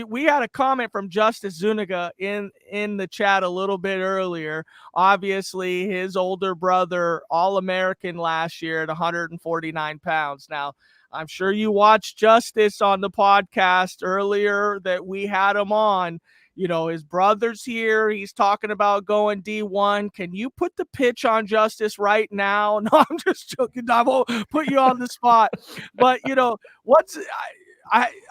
A: we had a comment from Justice Zuniga in the chat a little bit earlier. Obviously, his older brother, All-American last year at 149 pounds. Now, I'm sure you watched Justice on the podcast earlier that we had him on. His brother's here. He's talking about going D1. Can you put the pitch on Justice right now? No, I'm just joking. I won't put you on the spot. But,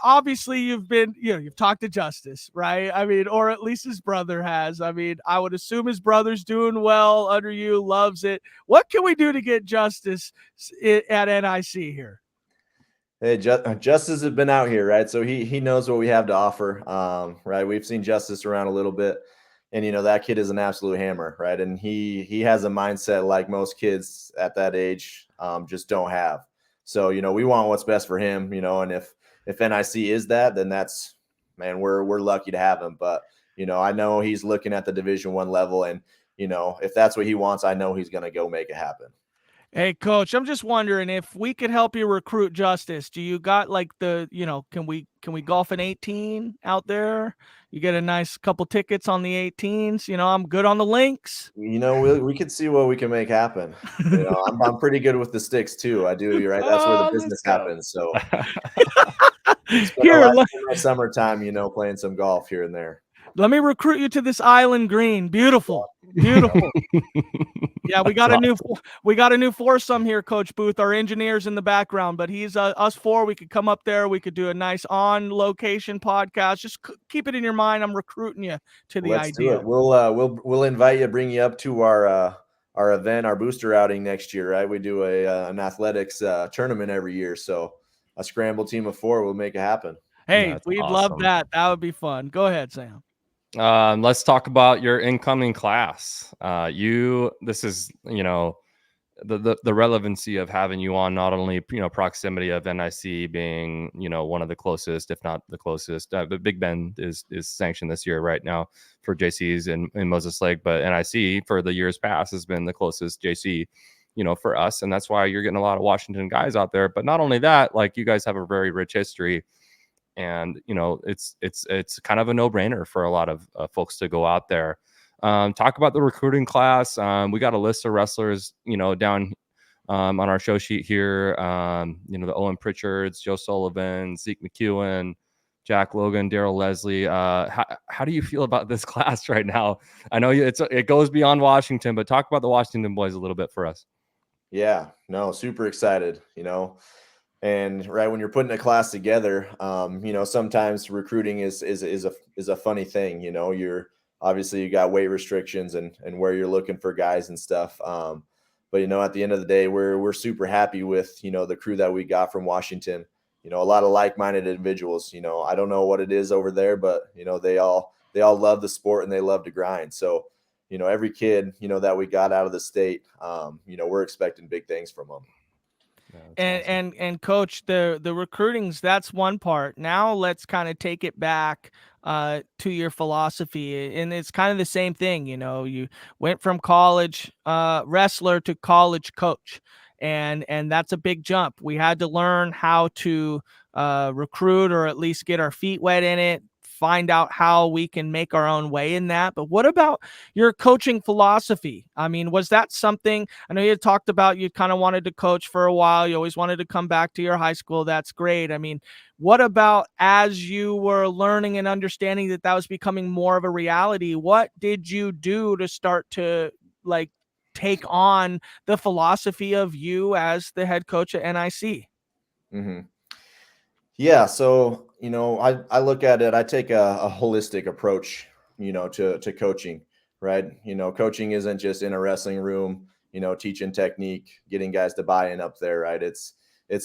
A: obviously you've been, you've talked to Justice, right? I mean, or at least his brother has. I mean, I would assume his brother's doing well under you, loves it. What can we do to get Justice at NIC here?
C: Hey, Justice has been out here, right? So he knows what we have to offer, right? We've seen Justice around a little bit, and that kid is an absolute hammer, right? And he has a mindset like most kids at that age just don't have. So we want what's best for him, and if NIC is that, then that's, man, we're lucky to have him. But I know he's looking at the Division I level, and if that's what he wants, I know he's going to go make it happen.
A: Hey, Coach, I'm just wondering if we could help you recruit Justice. Do you got like can we golf an 18 out there? You get a nice couple tickets on the 18s. I'm good on the links.
C: We could see what we can make happen. I'm pretty good with the sticks too. I do, right? That's where the business happens. So here, my summertime, playing some golf here and there.
A: Let me recruit you to this island green. Beautiful. Yeah, we got a new foursome here, Coach Booth. Our engineer's in the background, but he's us four. We could come up there. We could do a nice on-location podcast. Just keep it in your mind. I'm recruiting you to the idea.
C: Do it. We'll invite you, bring you up to our event, our booster outing next year. Right, we do an athletics tournament every year, so a scramble team of 4 will make it happen.
A: Hey, we'd love that. That would be fun. Go ahead, Sam.
B: Let's talk about your incoming class. This is, the relevancy of having you on, not only, proximity of NIC being, one of the closest, if not the closest, but Big Bend is sanctioned this year right now for JCs in Moses Lake, but NIC for the years past has been the closest JC, for us. And that's why you're getting a lot of Washington guys out there. But not only that, like, you guys have a very rich history. And it's kind of a no-brainer for a lot of folks to go out there. Talk about the recruiting class. We got a list of wrestlers, down on our show sheet here. The Owen Pritchards, Joe Sullivan, Zeke McEwen, Jack Logan, Daryl Leslie. How do you feel about this class right now? I know it goes beyond Washington, but talk about the Washington boys a little bit for us. Yeah,
C: no, super excited. And right when you're putting a class together, sometimes recruiting is a funny thing. You're obviously, you got weight restrictions and where you're looking for guys and stuff. But at the end of the day, we're super happy with the crew that we got from Washington. a lot of like-minded individuals. I don't know what it is over there, but they all love the sport and they love to grind. So every kid that we got out of the state, we're expecting big things from them.
A: Yeah, and coach, the recruitings, that's one part. Now let's kind of take it back to your philosophy, and it's kind of the same thing. You went from college wrestler to college coach, and that's a big jump. We had to learn how to recruit, or at least get our feet wet in it, find out how we can make our own way in that. But what about your coaching philosophy? I mean, was that something, I know you had talked about, you kind of wanted to coach for a while, you always wanted to come back to your high school. That's great. I mean, what about as you were learning and understanding that was becoming more of a reality, what did you do to start to like take on the philosophy of you as the head coach at NIC?
C: Mm-hmm. Yeah. So, I look at it, I take a holistic approach, to coaching, right? Coaching isn't just in a wrestling room, teaching technique, getting guys to buy in up there, right? It's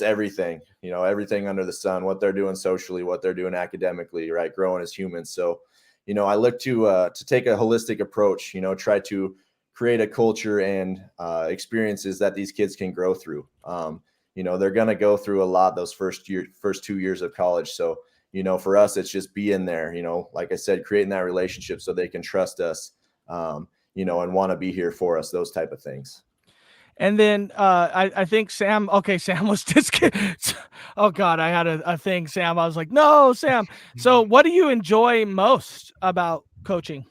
C: everything, everything under the sun, what they're doing socially, what they're doing academically, right? Growing as humans. So, I look to take a holistic approach, try to create a culture and experiences that these kids can grow through. They're going to go through a lot those first 2 years of college. So, for us, it's just being there, like I said, creating that relationship so they can trust us, and want to be here for us, those type of things.
A: And then I think Sam, okay, Sam was just, oh God, I had a thing, Sam. I was like, no, Sam. So what do you enjoy most about coaching?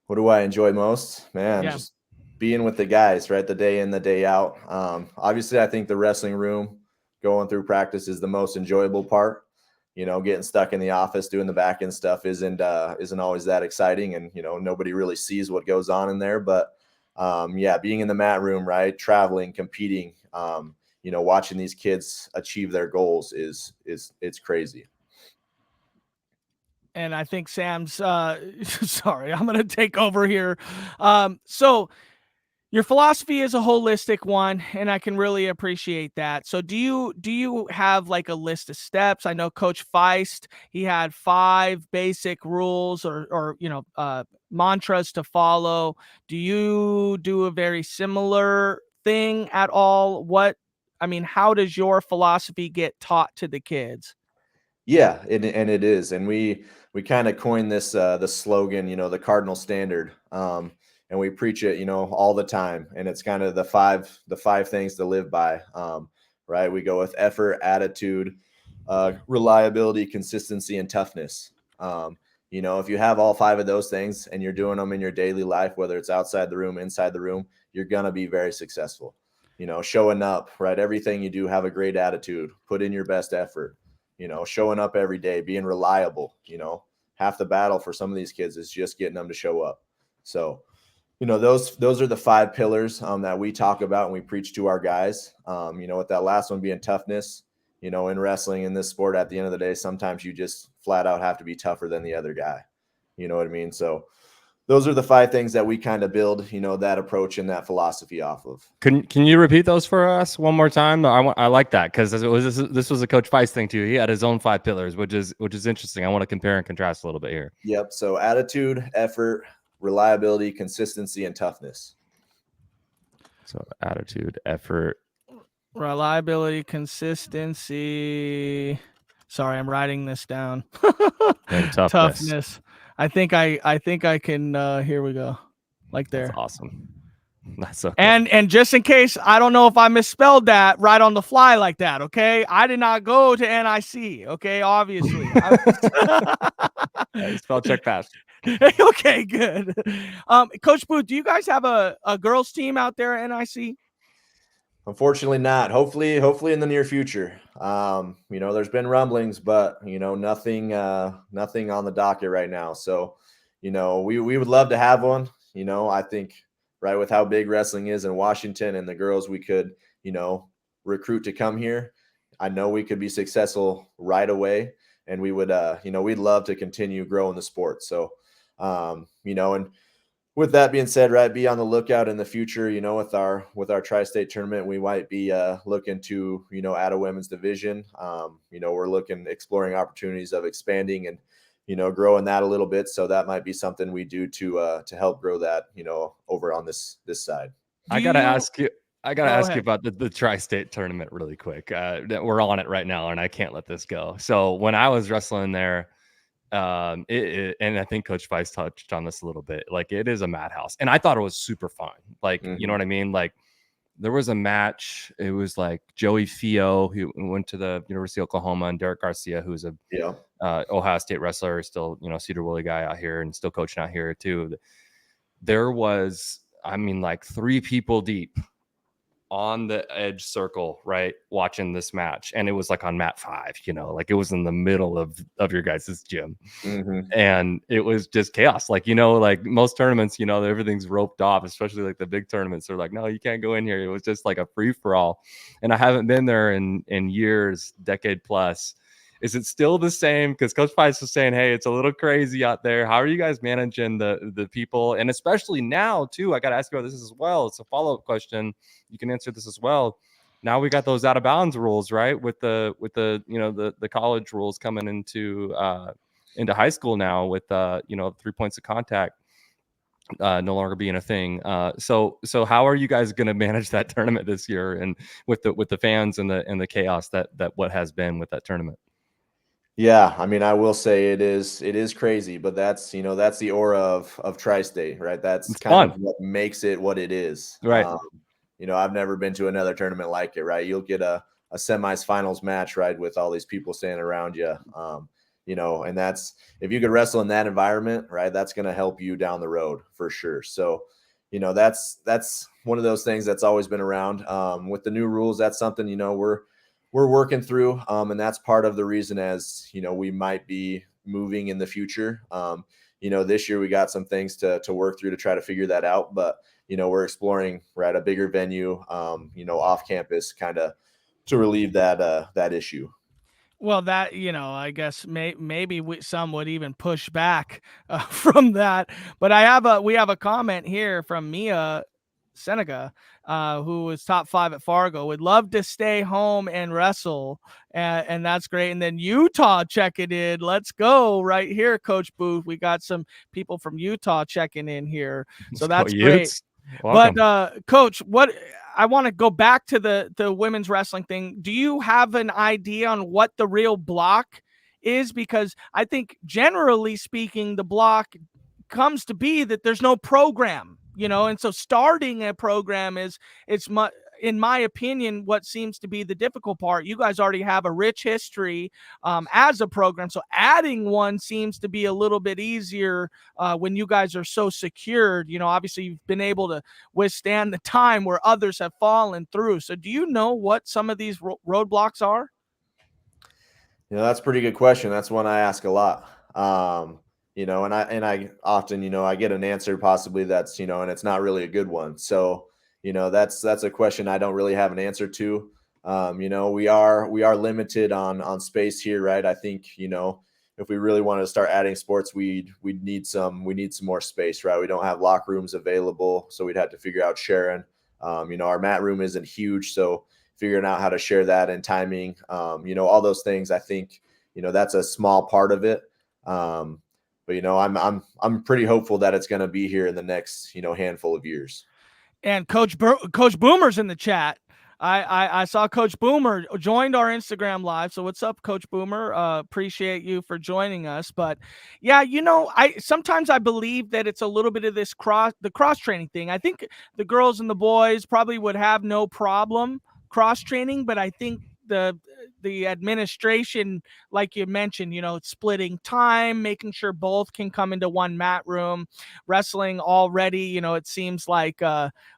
C: What do I enjoy most? Man,
A: Yeah.
C: just being with the guys, right? The day in, the day out. Obviously, I think the wrestling room, going through practice, is the most enjoyable part. Getting stuck in the office doing the back end stuff isn't always that exciting, and nobody really sees what goes on in there. But yeah, being in the mat room, right? Traveling, competing, watching these kids achieve their goals it's crazy.
A: And I think Sam's sorry, I'm gonna take over here. So your philosophy is a holistic one, and I can really appreciate that. So do you have like a list of steps? I know Coach Feist, he had 5 basic rules or mantras to follow. Do you do a very similar thing at all? How does your philosophy get taught to the kids?
C: Yeah, and it is, and we kind of coined this the slogan, the cardinal standard, and we preach it, all the time, and it's kind of the five things to live by, right? We go with effort, attitude, reliability, consistency, and toughness. If you have all 5 of those things and you're doing them in your daily life, whether it's outside the room, inside the room, you're gonna be very successful. Showing up, right? Everything you do, have a great attitude, put in your best effort. Showing up every day, being reliable. Half the battle for some of these kids is just getting them to show up. So, those are the 5 pillars that we talk about and we preach to our guys. With that last one being toughness. In wrestling, in this sport, at the end of the day, sometimes you just flat out have to be tougher than the other guy. You know what I mean? So those are the 5 things that we kind of build, that approach and that philosophy off of.
B: Can you repeat those for us one more time? I like that, because this was a Coach Feist thing too. He had his own 5 pillars, which is interesting. I want to compare and contrast a little bit here.
C: Yep. So attitude, effort, reliability, consistency, and toughness.
B: So attitude, effort,
A: reliability, consistency. Sorry, I'm writing this down.
B: and toughness.
A: I think I can. Here we go. Like there.
B: That's awesome. That's okay.
A: And just in case, I don't know if I misspelled that right on the fly like that. Okay, I did not go to NIC. Okay, obviously.
B: Spell check pass.
A: Okay, good. Coach Booth, do you guys have a girls team out there at NIC?
C: Unfortunately not. Hopefully in the near future. There's been rumblings, but nothing on the docket right now. So, we would love to have one. I think, right, with how big wrestling is in Washington and the girls we could, recruit to come here, I know we could be successful right away, and we would, we'd love to continue growing the sport. So, and with that being said, right, be on the lookout in the future, you know, with our tri-state tournament, we might be looking to, you know, add a women's division. You know, we're exploring opportunities of expanding and, you know, growing that a little bit. So that might be something we do to help grow that, you know, over on this side.
B: I gotta ask you about the tri-state tournament really quick. We're on it right now, and I can't let this go. So when I was wrestling there, and I think Coach Weiss touched on this a little bit. Like, it is a madhouse, and I thought it was super fun. Like, you know what I mean? Like, there was a match. It was like Joey Fio, who went to the University of Oklahoma, and Derrick Garcia, who's a Ohio State wrestler, still, you know, Cedar Woolley guy out here and still coaching out here too. There was, I mean, like 3 people deep on the edge circle, right, watching this match, and it was like on mat 5, you know, like it was in the middle of your guys' gym, and it was just chaos. Like, you know, like most tournaments, you know, everything's roped off, especially like the big tournaments. They're like, no, you can't go in here. It was just like a free for all, and I haven't been there in years, decade plus. Is it still the same? Because Coach Pice was saying, hey, it's a little crazy out there. How are you guys managing the people? And especially now, too, I got to ask you about this as well. It's a follow-up question. You can answer this as well. Now we got those out of bounds rules, right? With the you know, the college rules coming into high school now with you know, 3 points of contact no longer being a thing. So how are you guys going to manage that tournament this year, and with the fans and the chaos that what has been with that tournament?
C: Yeah, I mean, I will say it is crazy, but that's, you know, that's the aura of tri-state, right? That's kind of what makes it what it is.
B: Right.
C: You know, I've never been to another tournament like it, right? You'll get a semis finals match, right, with all these people standing around you. You know, and that's, if you could wrestle in that environment, right, that's going to help you down the road for sure. So, you know, that's one of those things that's always been around. With the new rules, that's something, you know, we're working through, and that's part of the reason, as you know, we might be moving in the future. You know, this year we got some things to work through to try to figure that out, but you know, we're exploring, right, a bigger venue, you know, off campus, kind of to relieve that issue.
A: Well, that, you know, I guess maybe some would even push back from that. But we have a comment here from Mia Seneca, who was top 5 at Fargo, would love to stay home and wrestle, and that's great. And then Utah checking in. Let's go right here, Coach Booth. We got some people from Utah checking in here, so that's great.
B: Welcome.
A: But Coach, what I want to go back to the women's wrestling thing. Do you have an idea on what the real block is? Because I think generally speaking, the block comes to be that there's no program, you know, and so starting a program in my opinion, what seems to be the difficult part. You guys already have a rich history as a program, so adding one seems to be a little bit easier when you guys are so secured. You know, obviously you've been able to withstand the time where others have fallen through. So do you know what some of these roadblocks are?
C: You know, that's a pretty good question. That's one I ask a lot. You know, and I often, you know, I get an answer possibly that's, you know, and it's not really a good one. So, you know, that's a question I don't really have an answer to. You know, we are limited on space here, right? I think, you know, if we really wanted to start adding sports, we'd need some more space, right? We don't have locker rooms available, so we'd have to figure out sharing. You know, our mat room isn't huge, so figuring out how to share that and timing, you know, all those things. I think, you know, that's a small part of it. But you know, I'm pretty hopeful that it's going to be here in the next, you know, handful of years.
A: And Coach Boomer's in the chat. I saw Coach Boomer joined our Instagram live. So what's up, Coach Boomer? Appreciate you for joining us. But yeah, you know, sometimes I believe that it's a little bit of this cross training thing. I think the girls and the boys probably would have no problem cross training, but I think the administration, like you mentioned, you know, splitting time, making sure both can come into one mat room. Wrestling already, you know, it seems like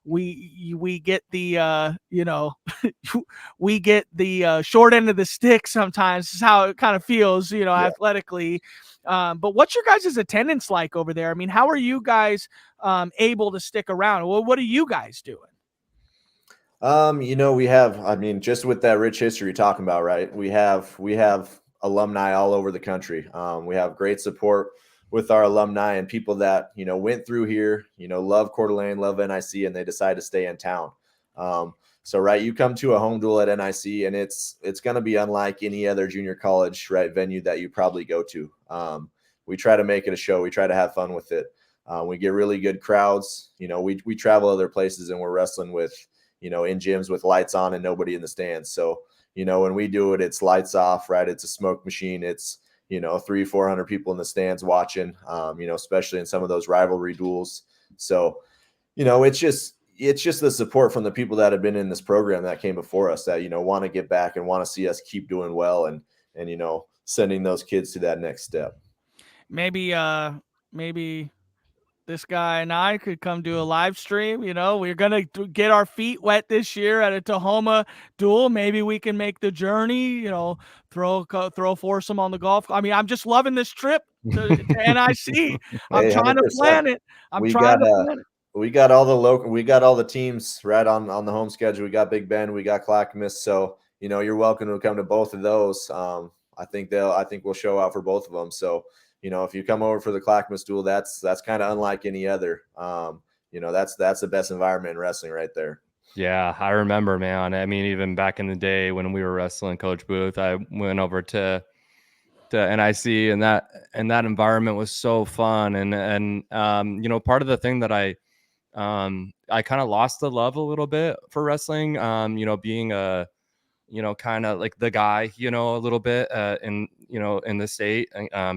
A: we get the you know, we get the short end of the stick sometimes, is how it kind of feels, you know, athletically. But what's your guys' attendance like over there? I mean, how are you guys able to stick around? Well, what are you guys doing?
C: You know, we have, I mean, just with that rich history you're talking about, right? We have alumni all over the country. We have great support with our alumni and people that, you know, went through here, you know, love Coeur d'Alene, love NIC, and they decide to stay in town. So, right, you come to a home duel at NIC, and it's going to be unlike any other junior college, right, venue that you probably go to. We try to make it a show. We try to have fun with it. We get really good crowds. You know, we travel other places and we're wrestling with, you know, in gyms with lights on and nobody in the stands. So, you know, when we do it, it's lights off, right? It's a smoke machine. It's, you know, 300-400 people in the stands watching, you know, especially in some of those rivalry duels. So, you know, it's just the support from the people that have been in this program that came before us that, you know, want to get back and want to see us keep doing well and, you know, sending those kids to that next step.
A: Maybe this guy and I could come do a live stream. You know, we're going to get our feet wet this year at a Tahoma duel. Maybe we can make the journey, you know, throw foursome on the golf. I mean, I'm just loving this trip to NIC. I'm
C: Hey,
A: trying to
C: 100%.
A: plan it.
C: We got all the teams right on the home schedule. We got Big Bend, we got Clackamas. So, you know, you're welcome to come to both of those. I think we'll show out for both of them. So, you know, if you come over for the Clackamas duel, that's kind of unlike any other. You know, that's the best environment in wrestling right there.
B: Yeah, I remember, man. I mean, even back in the day when we were wrestling, Coach Booth, I went over to NIC, and that environment was so fun. And you know, part of the thing that I kind of lost the love a little bit for wrestling, you know, being a, you know, kind of like the guy, you know, a little bit in, you know, in the state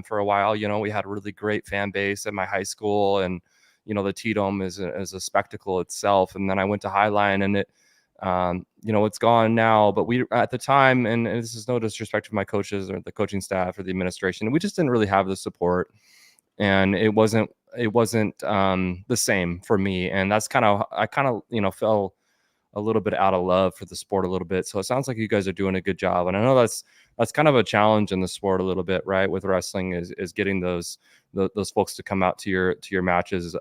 B: for a while. You know, we had a really great fan base at my high school, and, you know, the T-Dome is a spectacle itself. And then I went to Highline, and it, you know, it's gone now, but we, at the time, and this is no disrespect to my coaches or the coaching staff or the administration, we just didn't really have the support, and it wasn't the same for me. And that's I kind of, you know, fell a little bit out of love for the sport a little bit. So it sounds like you guys are doing a good job. And I know that's kind of a challenge in the sport a little bit, right? With wrestling is getting those folks to come out to your matches.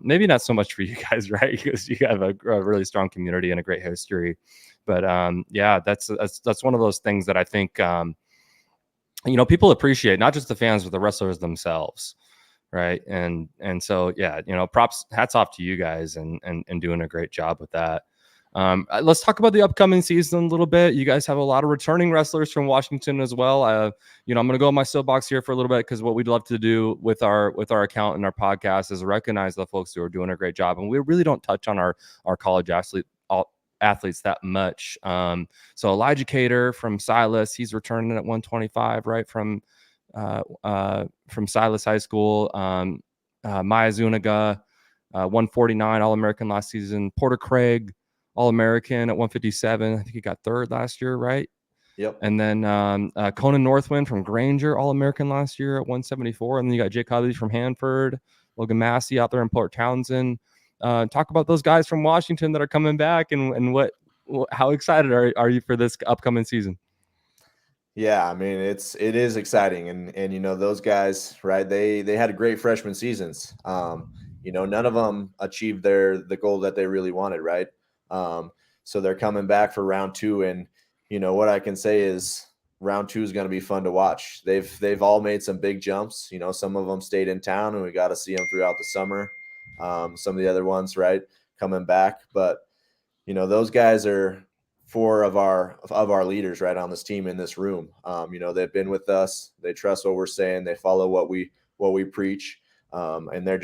B: Maybe not so much for you guys, right? Because you have a really strong community and a great history. But yeah, that's one of those things that I think, you know, people appreciate, not just the fans, but the wrestlers themselves. Right. And so, yeah, you know, hats off to you guys and doing a great job with that. Let's talk about the upcoming season a little bit. You guys have a lot of returning wrestlers from Washington as well. You know, I'm going to go on my soapbox here for a little bit, because what we'd love to do with our account and our podcast is recognize the folks who are doing a great job. And we really don't touch on our college athletes that much. So Elijah Cater from Silas, he's returning at 125, right, from Silas High School. Maya Zuniga, 149 All-American last season. Porter Craig, All-American at 157. I think he got third last year, right?
C: Yep.
B: And then Conan Northwind from Granger, All-American last year at 174. And then you got Jake Hudley from Hanford, Logan Massey out there in Port Townsend. Talk about those guys from Washington that are coming back, and how excited are you for this upcoming season?
C: Yeah, I mean, it is exciting, and you know, those guys, right? They had great freshman seasons. You know, none of them achieved the goal that they really wanted, right? So they're coming back for round 2, and you know what I can say is round 2 is going to be fun to watch. They've all made some big jumps. You know, some of them stayed in town, and we got to see them throughout the summer. Some of the other ones, right, coming back, but you know, those guys are 4 of our leaders right on this team in this room. You know, they've been with us. They trust what we're saying. They follow what we preach. And they're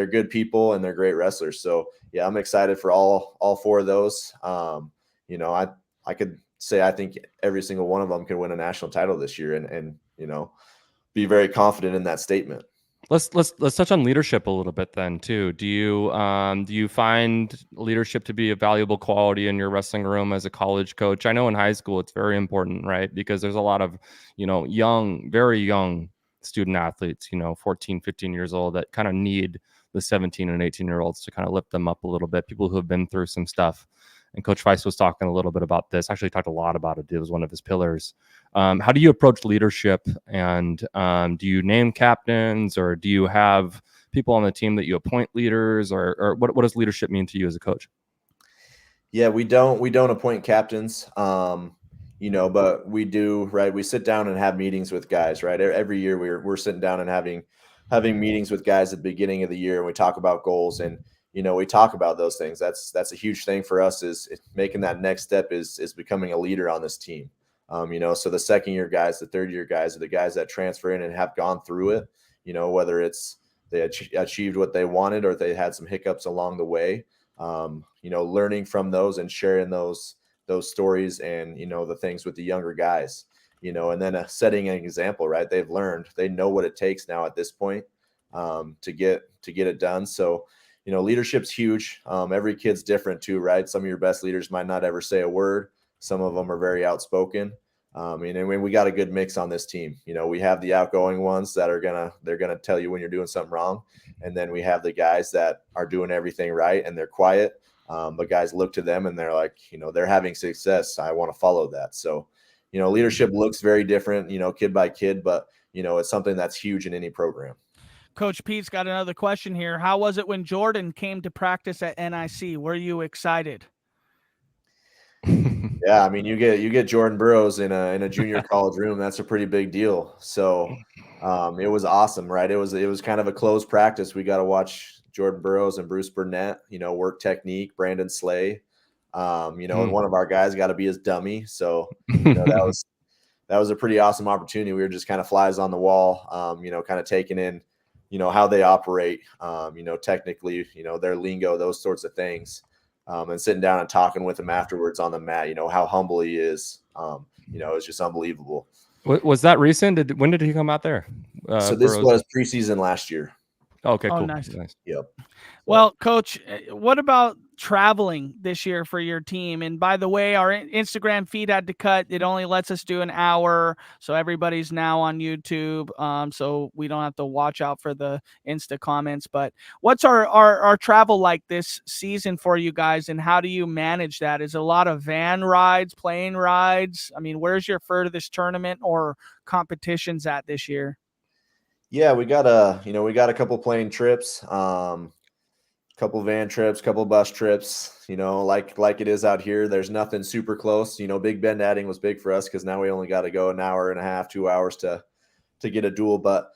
C: good people, and they're great wrestlers. So yeah, I'm excited for all 4 of those. You know, I could say I think every single one of them can win a national title this year, and you know, be very confident in that statement.
B: Let's touch on leadership a little bit then too. Do you find leadership to be a valuable quality in your wrestling room as a college coach? I know in high school it's very important, right? Because there's a lot of, you know, very young student athletes, you know, 14, 15 years old, that kind of need the 17 and 18-year-olds to kind of lift them up a little bit. People who have been through some stuff. And Coach Weiss was talking a little bit about this. Actually, talked a lot about it. It was one of his pillars. How do you approach leadership? And do you name captains, or do you have people on the team that you appoint leaders, or what does leadership mean to you as a coach?
C: Yeah, we don't appoint captains, you know, but we do, right? We sit down and have meetings with guys, right? Every year we're sitting down and having, having meetings with guys at the beginning of the year, and we talk about goals, and we talk about those things. That's a huge thing for us, is making that next step is becoming a leader on this team. So the second year guys, the third year guys, are the guys that transfer in and have gone through it. Whether it's they achieved what they wanted or they had some hiccups along the way. Learning from those and sharing those stories and the things with the younger guys. And then setting an example, right? They've learned, they know what it takes now at this point to get it done. So, leadership's huge. Every kid's different too, right? Some of your best leaders might not ever say a word. Some of them are very outspoken. And we got a good mix on this team. We have the outgoing ones that they're gonna tell you when you're doing something wrong, and then we have the guys that are doing everything right and they're quiet. But guys look to them and they're like, they're having success. I want to follow that. So, leadership looks very different, kid by kid, but it's something that's huge in any program.
A: Coach Pete's got another question here. How was it when Jordan came to practice at NIC? Were you excited?
C: Yeah, I mean, you get Jordan Burroughs in a junior college room. That's a pretty big deal. So it was awesome, right? It was kind of a closed practice. We got to watch Jordan Burroughs and Bruce Burnett, work technique, Brandon Slay, and one of our guys got to be his dummy. So that was a pretty awesome opportunity. We were just kind of flies on the wall, kind of taking in, how they operate, technically, their lingo, those sorts of things. And sitting down and talking with him afterwards on the mat, how humble he is. It's just unbelievable.
B: Was that recent? When did he come out there?
C: So this was preseason last year.
B: Okay, cool.
A: Nice.
C: Yep.
A: Well, Coach, what about traveling this year for your team? And by the way, our Instagram feed had to cut. It only lets us do an hour, so everybody's now on YouTube, so we don't have to watch out for the Insta comments. But what's our travel like this season for you guys, and how do you manage that? Is it a lot of van rides, plane rides? I mean, where's your furthest tournament or competitions at this year?
C: Yeah, we got a couple plane trips, couple van trips, couple bus trips, like it is out here. There's nothing super close. Big Bend adding was big for us because now we only got to go an hour and a half, 2 hours to get a duel. But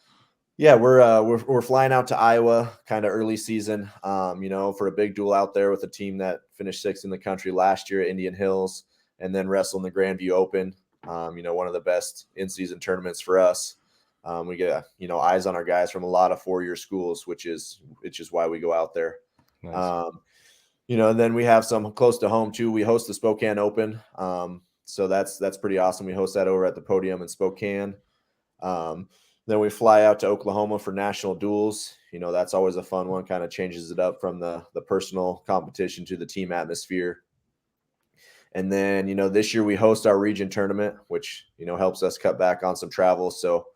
C: yeah, we're flying out to Iowa kind of early season, for a big duel out there with a team that finished 6th in the country last year at Indian Hills, and then wrestle in the Grandview Open, one of the best in-season tournaments for us. We get, eyes on our guys from a lot of 4-year schools, which is why we go out there. Nice. And then we have some close to home too. We host the Spokane Open. So that's pretty awesome. We host that over at the Podium in Spokane. Then we fly out to Oklahoma for national duels. That's always a fun one, kind of changes it up from the personal competition to the team atmosphere. And then, this year we host our region tournament, which, helps us cut back on some travel. So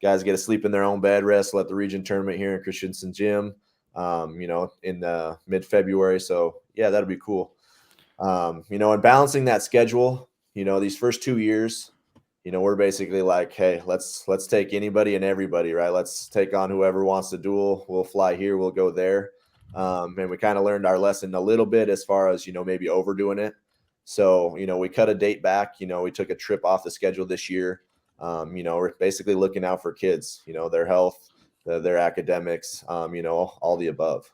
C: guys get to sleep in their own bed, rest, let the region tournament here in Christensen Gym, in the mid-February. So yeah, that'll be cool. And balancing that schedule, these first 2 years, we're basically like, hey, let's take anybody and everybody, right? Let's take on whoever wants to duel. We'll fly here, we'll go there. And we kind of learned our lesson a little bit as far as, maybe overdoing it. So, we cut a date back, we took a trip off the schedule this year. We're basically looking out for kids, their health, their academics, all the above.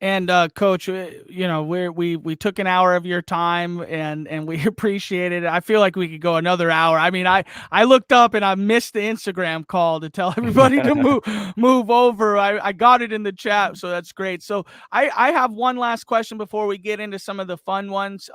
A: And Coach, we took an hour of your time and we appreciate it. I feel like we could go another hour. I mean, I looked up and I missed the Instagram call to tell everybody to move over. I got it in the chat, so that's great. So I have one last question before we get into some of the fun ones.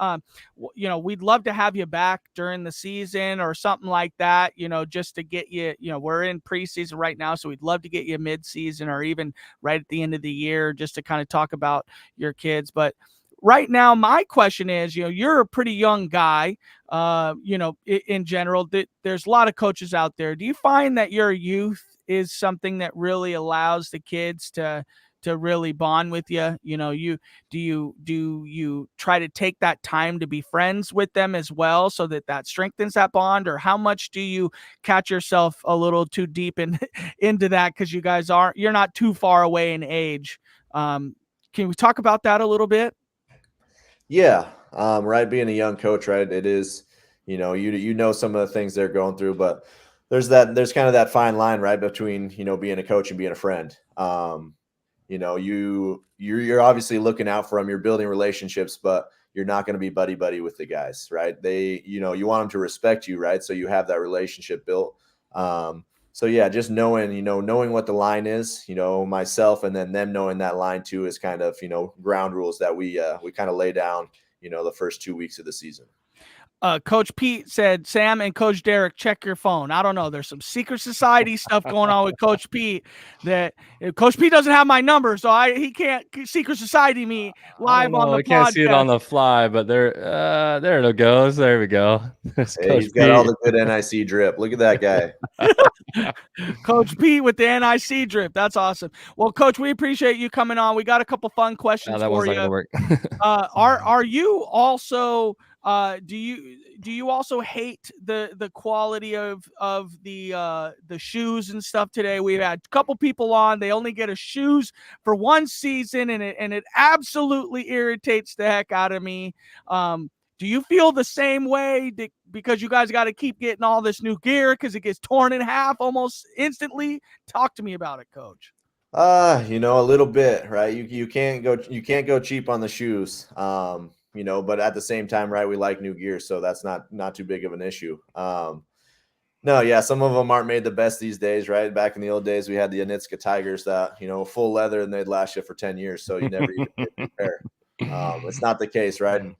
A: We'd love to have you back during the season or something like that, just to get you, we're in preseason right now, so we'd love to get you mid-season or even right at the end of the year just to kind of talk about your kids. But right now, my question is, you're a pretty young guy, in general. There's a lot of coaches out there. Do you find that your youth is something that really allows the kids to really bond with you? Do you try to take that time to be friends with them as well, so that strengthens that bond? Or how much do you catch yourself a little too deep into that, because you're not too far away in age? Can we talk about that a little bit?
C: Yeah. Right. Being a young coach, right. It is, some of the things they're going through, but there's kind of that fine line, right, between, being a coach and being a friend. You're obviously looking out for them, you're building relationships, but you're not going to be buddy with the guys, right? You want them to respect you, right? So you have that relationship built. So yeah, just knowing what the line is, myself and then them knowing that line too is kind of, ground rules that we kind of lay down, the first 2 weeks of the season.
A: Coach Pete said, Sam and Coach Derrick, check your phone. I don't know. There's some secret society stuff going on with Coach Pete that Coach Pete doesn't have my number, so he can't secret society me live on the
B: I
A: podcast.
B: can't see it on the fly, but there it goes. There we go.
C: Hey, he's got all the good NIC drip. Look at that guy.
A: Coach Pete with the NIC drip. That's awesome. Well, Coach, we appreciate you coming on. We got a couple fun questions for you.
B: Work.
A: Are you also do you also hate the quality of the shoes and stuff today? We've had a couple people on, they only get a shoes for one season, and it absolutely irritates the heck out of me. Do you feel the same way because you guys got to keep getting all this new gear because it gets torn in half almost instantly? Talk to me about it, Coach.
C: A little bit, right? You can't go cheap on the shoes. But at the same time, right, we like new gear, so that's not too big of an issue. No, yeah, some of them aren't made the best these days, right? Back in the old days, we had the Anitska Tigers that, full leather, and they'd last you for 10 years, so you never even get a new pair. It's not the case, right? And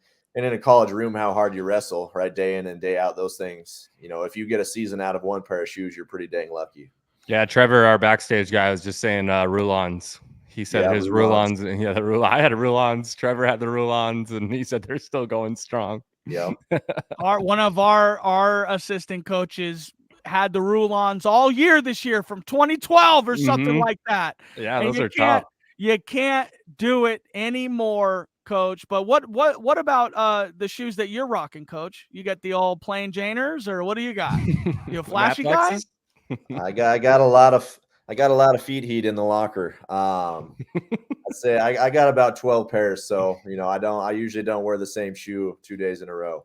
C: in a college room, how hard you wrestle, right, day in and day out, those things, if you get a season out of one pair of shoes, you're pretty dang lucky.
B: Yeah, Trevor, our backstage guy, was just saying Rulons. He said his Rulons. Yeah, I had a Rulons. Trevor had the Rulons, and he said they're still going strong.
C: Yeah.
A: One of our assistant coaches had the Rulons all year this year from 2012 or something like that.
B: Yeah,
A: and
B: those are tough.
A: You can't do it anymore, Coach. But what about the shoes that you're rocking, Coach? You got the old plain Janers, or what do you got? You a flashy guy?
C: I got a lot of feet heat in the locker. I'd say I got about 12 pairs. So, I usually don't wear the same shoe 2 days in a row.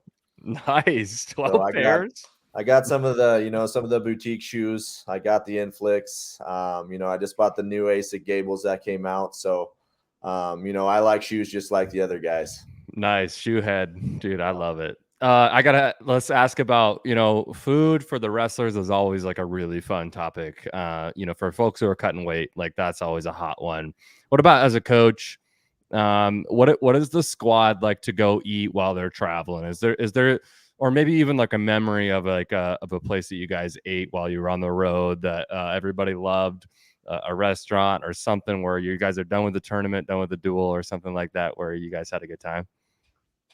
B: Nice. 12 pairs.
C: I got some of the boutique shoes. I got the Inflix. I just bought the new ASIC Gables that came out. So, I like shoes just like the other guys.
B: Nice. Shoe head. Dude, I love it. Let's ask about, food for the wrestlers is always like a really fun topic. For folks who are cutting weight, like that's always a hot one. What about as a coach? What is the squad like to go eat while they're traveling? Is there, or maybe even like a memory of a place that you guys ate while you were on the road that everybody loved, a restaurant or something where you guys are done with the tournament, done with the duel or something like that, where you guys had a good time?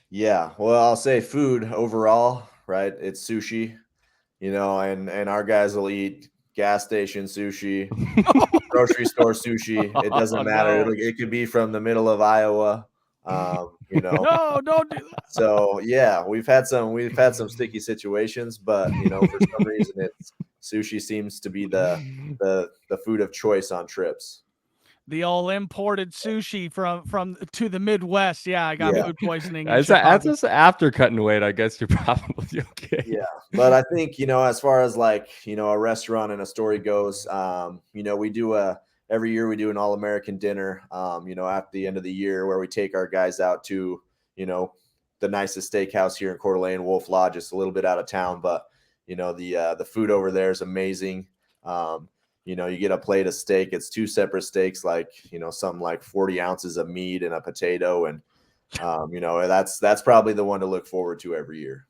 C: Yeah, well, I'll say food overall, right? It's sushi, and our guys will eat gas station sushi, grocery store sushi. It doesn't matter.
A: No.
C: It could be from the middle of Iowa.
A: No, don't do that.
C: So yeah, we've had some sticky situations, but for some reason, sushi seems to be the food of choice on trips.
A: The all imported sushi from to the Midwest. Yeah, I got food poisoning.
B: That's just after cutting weight. I guess you're probably okay.
C: Yeah, but I think as far as like a restaurant and a story goes, we do every year we do an all-American dinner. At the end of the year where we take our guys out to the nicest steakhouse here in Coeur d'Alene, Wolf Lodge, just a little bit out of town, but the food over there is amazing. You get a plate of steak. It's 2 separate steaks, like, something like 40 ounces of meat and a potato. And, that's probably the one to look forward to every year.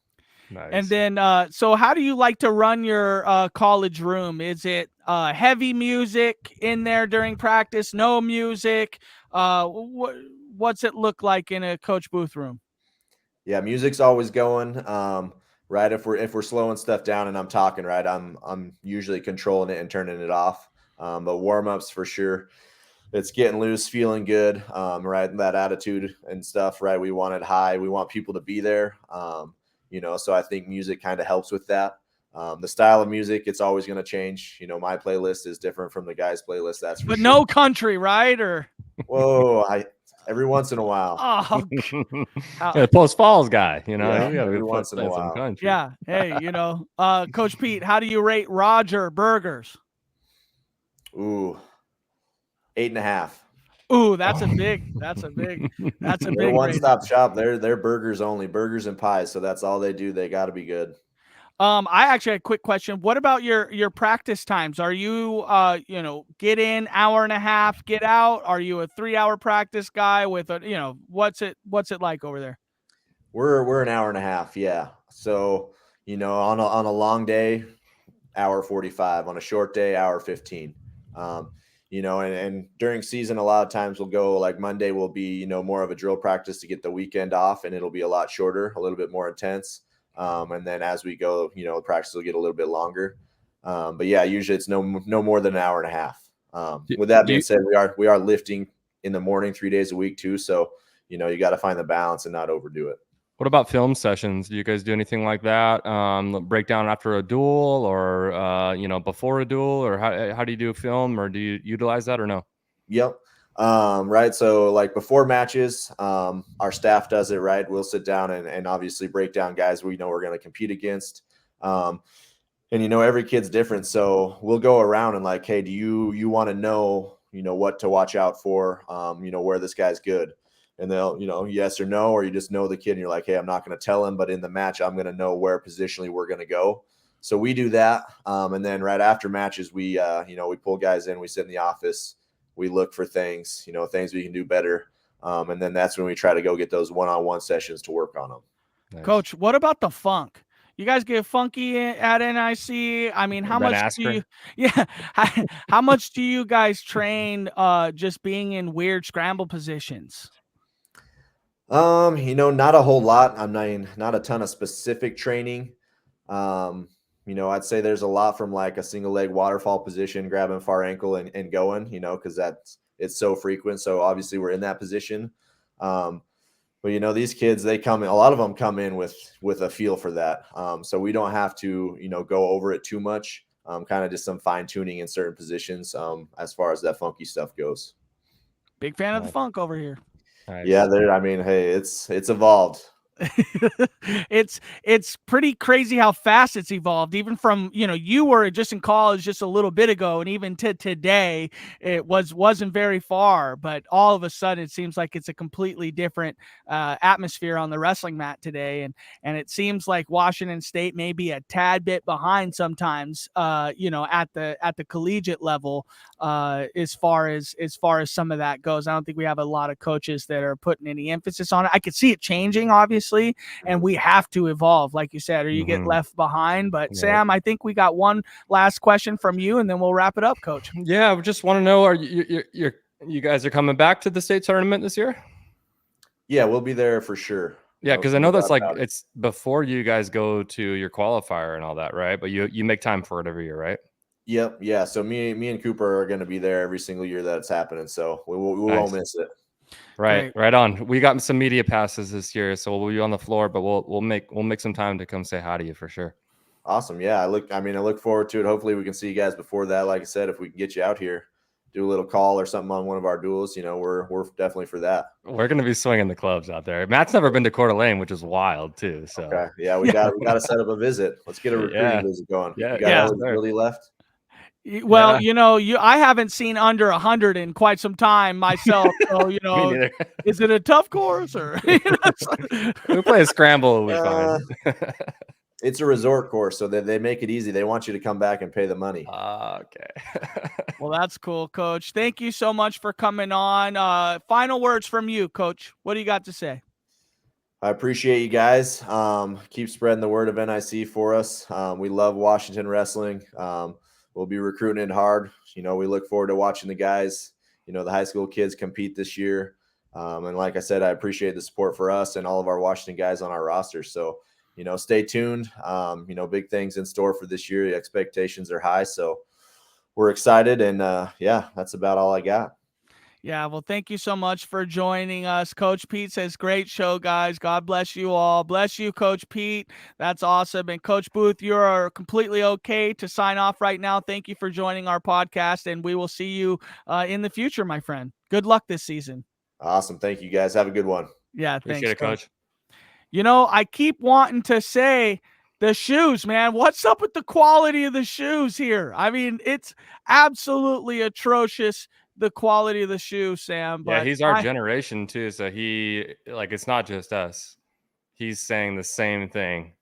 B: Nice.
A: And then, so how do you like to run your college room? Is it heavy music in there during practice? No music? What's it look like in a Coach Booth room?
C: Yeah, music's always going. Right, if we're slowing stuff down and I'm talking, right, I'm usually controlling it and turning it off. But warm-ups for sure, it's getting loose, feeling good, right, that attitude and stuff, right, we want it high, we want people to be there, so I think music kind of helps with that. The style of music, it's always going to change. My playlist is different from the guys' playlist, that's for
A: but
C: sure.
A: No country, right? Or
C: whoa, Every once in a while.
A: Oh,
B: Yeah, the Post Falls guy, you know,
C: Yeah,
B: we gotta
C: every
B: be
C: once in a
B: playing some
C: while.
B: country.
A: yeah. Hey, Coach Pete, how do you rate Roger Burgers?
C: Ooh, 8.5.
A: Ooh, that's a big
C: They're
A: rating.
C: one-stop shop. They're burgers only, burgers and pies. So that's all they do. They got to be good.
A: I actually had a quick question. What about your practice times? Are you get in hour and a half, get out? Are you a 3-hour practice guy with what's it like over there?
C: We're an hour and a half, yeah. So on a long day, hour 45. On a short day, hour 15. And during season, a lot of times we'll go like Monday will be more of a drill practice to get the weekend off, and it'll be a lot shorter, a little bit more intense. And then as we go, the practice will get a little bit longer. But yeah, usually it's no more than an hour and a half. With that being said, we are lifting in the morning 3 days a week too. So you got to find the balance and not overdo it.
B: What about film sessions? Do you guys do anything like that? Breakdown after a duel, or before a duel, or how do you do a film, or do you utilize that or no?
C: Yep. Right. So like before matches, our staff does it, right? We'll sit down and obviously break down guys we know we're going to compete against. And every kid's different. So we'll go around and like, hey, do you want to know what to watch out for? Where this guy's good. And they'll, yes or no, or you just know the kid and you're like, hey, I'm not going to tell him, but in the match, I'm going to know where positionally we're going to go. So we do that. And then right after matches, we pull guys in, we sit in the office, we look for things, things we can do better. And then that's when we try to go get those one-on-one sessions to work on them.
B: Nice.
A: Coach, what about the funk? You guys get funky at NIC. I mean, how much do you, how much do you guys train just being in weird scramble positions?
C: Not a whole lot. Not a ton of specific training. I'd say there's a lot from like a single leg waterfall position, grabbing far ankle and going, because it's so frequent. So obviously we're in that position. But these kids, a lot of them come in with a feel for that. So we don't have to, go over it too much. Kind of just some fine tuning in certain positions. As far as that funky stuff goes.
A: Big fan of the funk over here.
B: Nice.
C: Yeah, hey, it's evolved.
A: It's pretty crazy how fast it's evolved, even from you were just in college just a little bit ago, and even to today it wasn't very far, but all of a sudden it seems like it's a completely different atmosphere on the wrestling mat today, and it seems like Washington State may be a tad bit behind sometimes at the collegiate level as far as some of that goes. I don't think we have a lot of coaches that are putting any emphasis on it. I could see it changing, obviously, and we have to evolve, like you said, or you get left behind. But
B: Yeah.
A: Sam, I think we got one last question from you, and then we'll wrap it up, Coach.
B: Yeah, we just want to know: are you guys are coming back to the state tournament this year?
C: Yeah, we'll be there for sure.
B: Yeah, because I know that's like it's before you guys go to your qualifier and all that, right? But you make time for it every year, right?
C: Yep. Yeah. So me and Cooper are going to be there every single year that it's happening. So we won't miss it.
B: Right. Right on. We got some media passes this year, so we'll be on the floor, but we'll make some time to come say hi to you for sure.
C: Awesome. Yeah. I look forward to it. Hopefully we can see you guys before that. Like I said, if we can get you out here, do a little call or something on one of our duels, we're definitely for that.
B: We're going to be swinging the clubs out there. Matt's never been to Coeur d'Alene, which is wild too. So
C: okay. Yeah, we got to set up a visit. Let's get a recruiting visit going.
B: Yeah.
C: You got eligibility left?
A: Well, I haven't seen under 100 in quite some time myself. So, is it a tough course or
B: we play a scramble? We find
C: it's a resort course, so they make it easy. They want you to come back and pay the money.
B: Okay.
A: Well, that's cool, Coach. Thank you so much for coming on. Final words from you, Coach. What do you got to say?
C: I appreciate you guys. Keep spreading the word of NIC for us. We love Washington wrestling. We'll be recruiting it hard. We look forward to watching the guys, the high school kids compete this year. And like I said, I appreciate the support for us and all of our Washington guys on our roster. So, stay tuned. Big things in store for this year. The expectations are high. So we're excited. And that's about all I got.
A: Yeah, well, thank you so much for joining us. Coach Pete says, great show, guys. God bless you all. Bless you, Coach Pete. That's awesome. And Coach Booth, you are completely okay to sign off right now. Thank you for joining our podcast, and we will see you in the future, my friend. Good luck this season.
C: Awesome. Thank you guys. Have a good one.
A: Yeah,
B: Appreciate
A: thanks,
B: it, Coach.
A: You know, I keep wanting to say the shoes, man. What's up with the quality of the shoes here? I mean, it's absolutely atrocious, the quality of the shoe, Sam.
B: Yeah,
A: But
B: he's our generation too, so it's not just us. He's saying the same thing.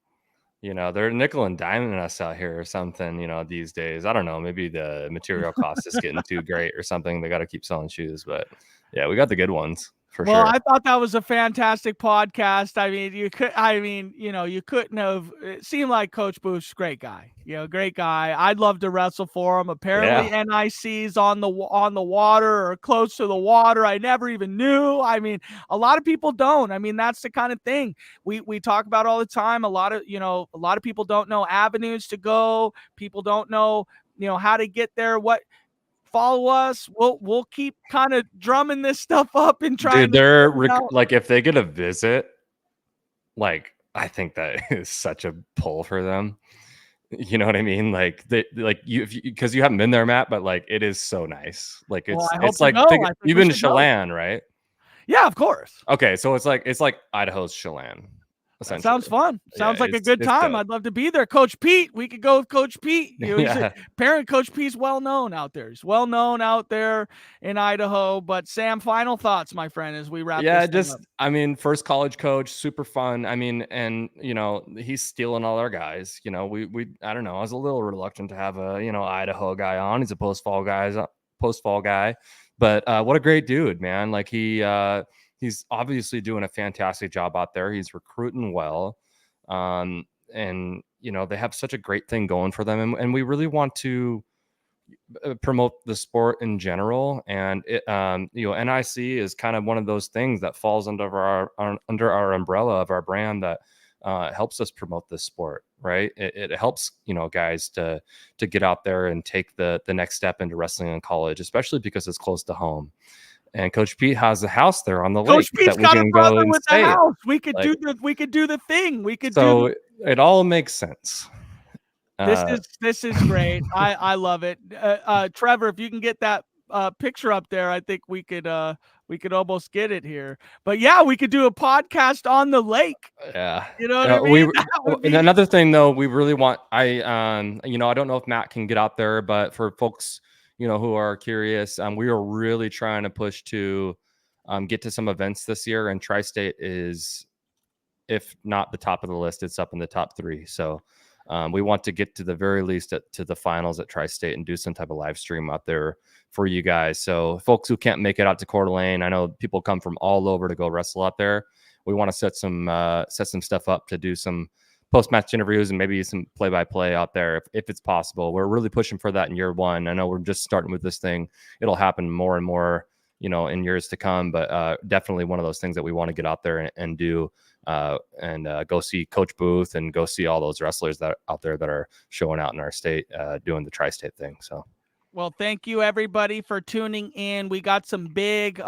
B: You know, they're nickel and diming us out here or something, you know, these days. I don't know. Maybe the material cost is getting too great or something. They got to keep selling shoes. But yeah, we got the good ones for sure.
A: I thought that was a fantastic podcast. I mean, you couldn't have, it seemed like Coach Booth's a great guy, great guy. I'd love to wrestle for him. Apparently NIC's on the water or close to the water. I never even knew. I mean, a lot of people don't. I mean, that's the kind of thing we talk about all the time. A lot of people don't know avenues to go. People don't know, how to get there. Follow us. We'll keep kind of drumming this stuff up and trying.
B: Dude, like if they get a visit, like I think that is such a pull for them. You know what I mean? Like because you haven't been there, Matt, but like it is so nice. Like it's like you've been to Chelan, right?
A: Yeah, of course.
B: Okay, so it's like Idaho's Chelan.
A: That sounds fun. Sounds like a good time. Dope. I'd love to be there. Coach Pete, we could go with Coach Pete. Apparently Coach Pete's well known out there. He's well known out there in Idaho. But Sam, final thoughts, my friend, as we wrap this up.
B: I mean, first college coach, super fun. I mean, and he's stealing all our guys. I don't know. I was a little reluctant to have a Idaho guy on. He's a post fall guy, but what a great dude, man. Like he's obviously doing a fantastic job out there. He's recruiting well. And, they have such a great thing going for them. And we really want to promote the sport in general. And, NIC is kind of one of those things that falls under our umbrella of our brand that helps us promote this sport, right? It helps, guys to get out there and take the next step into wrestling in college, especially because it's close to home. And Coach Pete has a house there on the lake.
A: Coach Pete's got a brother with the house. We could do the thing.
B: It all makes sense.
A: This is great. I love it. Trevor, if you can get that picture up there, I think we could almost get it here. But yeah, we could do a podcast on the lake.
B: Yeah.
A: You know what I mean?
B: And another thing though, we really want, I don't know if Matt can get out there, but for folks who are curious, we are really trying to push to get to some events this year, and Tri-State is, if not the top of the list, it's up in the top 3. So we want to get to the very least to the finals at Tri-State and do some type of live stream out there for you guys. So folks who can't make it out to Coeur d'Alene, I know people come from all over to go wrestle out there. We want to set some stuff up to do some post-match interviews and maybe some play-by-play out there if it's possible. We're really pushing for that in year 1. I know we're just starting with this thing. It'll happen more and more, in years to come, but definitely one of those things that we want to get out there and do and go see Coach Booth and go see all those wrestlers that out there that are showing out in our state doing the Tri-State thing. So,
A: well, thank you everybody for tuning in. We got some big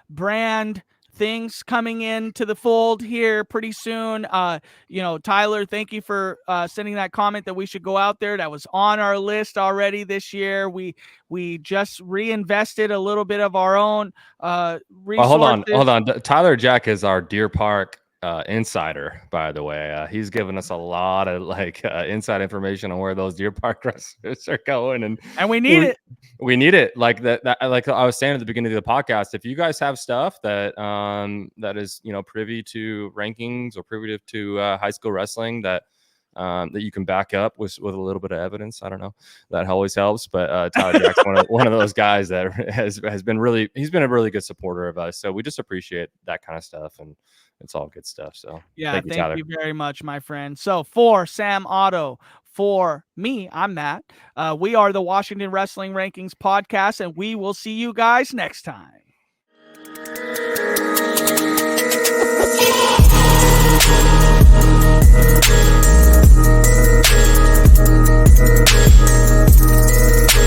A: brand things coming into the fold here pretty soon. Tyler, thank you for sending that comment that we should go out there. That was on our list already this year. We just reinvested a little bit of our own resources.
B: Hold on. Tyler Jack is our Deer Park insider, by the way. He's given us a lot of inside information on where those Deer Park wrestlers are going, and
A: we need it.
B: We need it. Like that. Like I was saying at the beginning of the podcast, if you guys have stuff that that is privy to rankings or privy to high school wrestling that you can back up with a little bit of evidence, I don't know, that always helps. But Tyler Jack's one of those guys that has been he's been a really good supporter of us. So we just appreciate that kind of stuff, and it's all good stuff. So
A: yeah, thank you very much, my friend. So for Sam Otto, for me, I'm Matt. We are the Washington Wrestling Rankings podcast, and we will see you guys next time.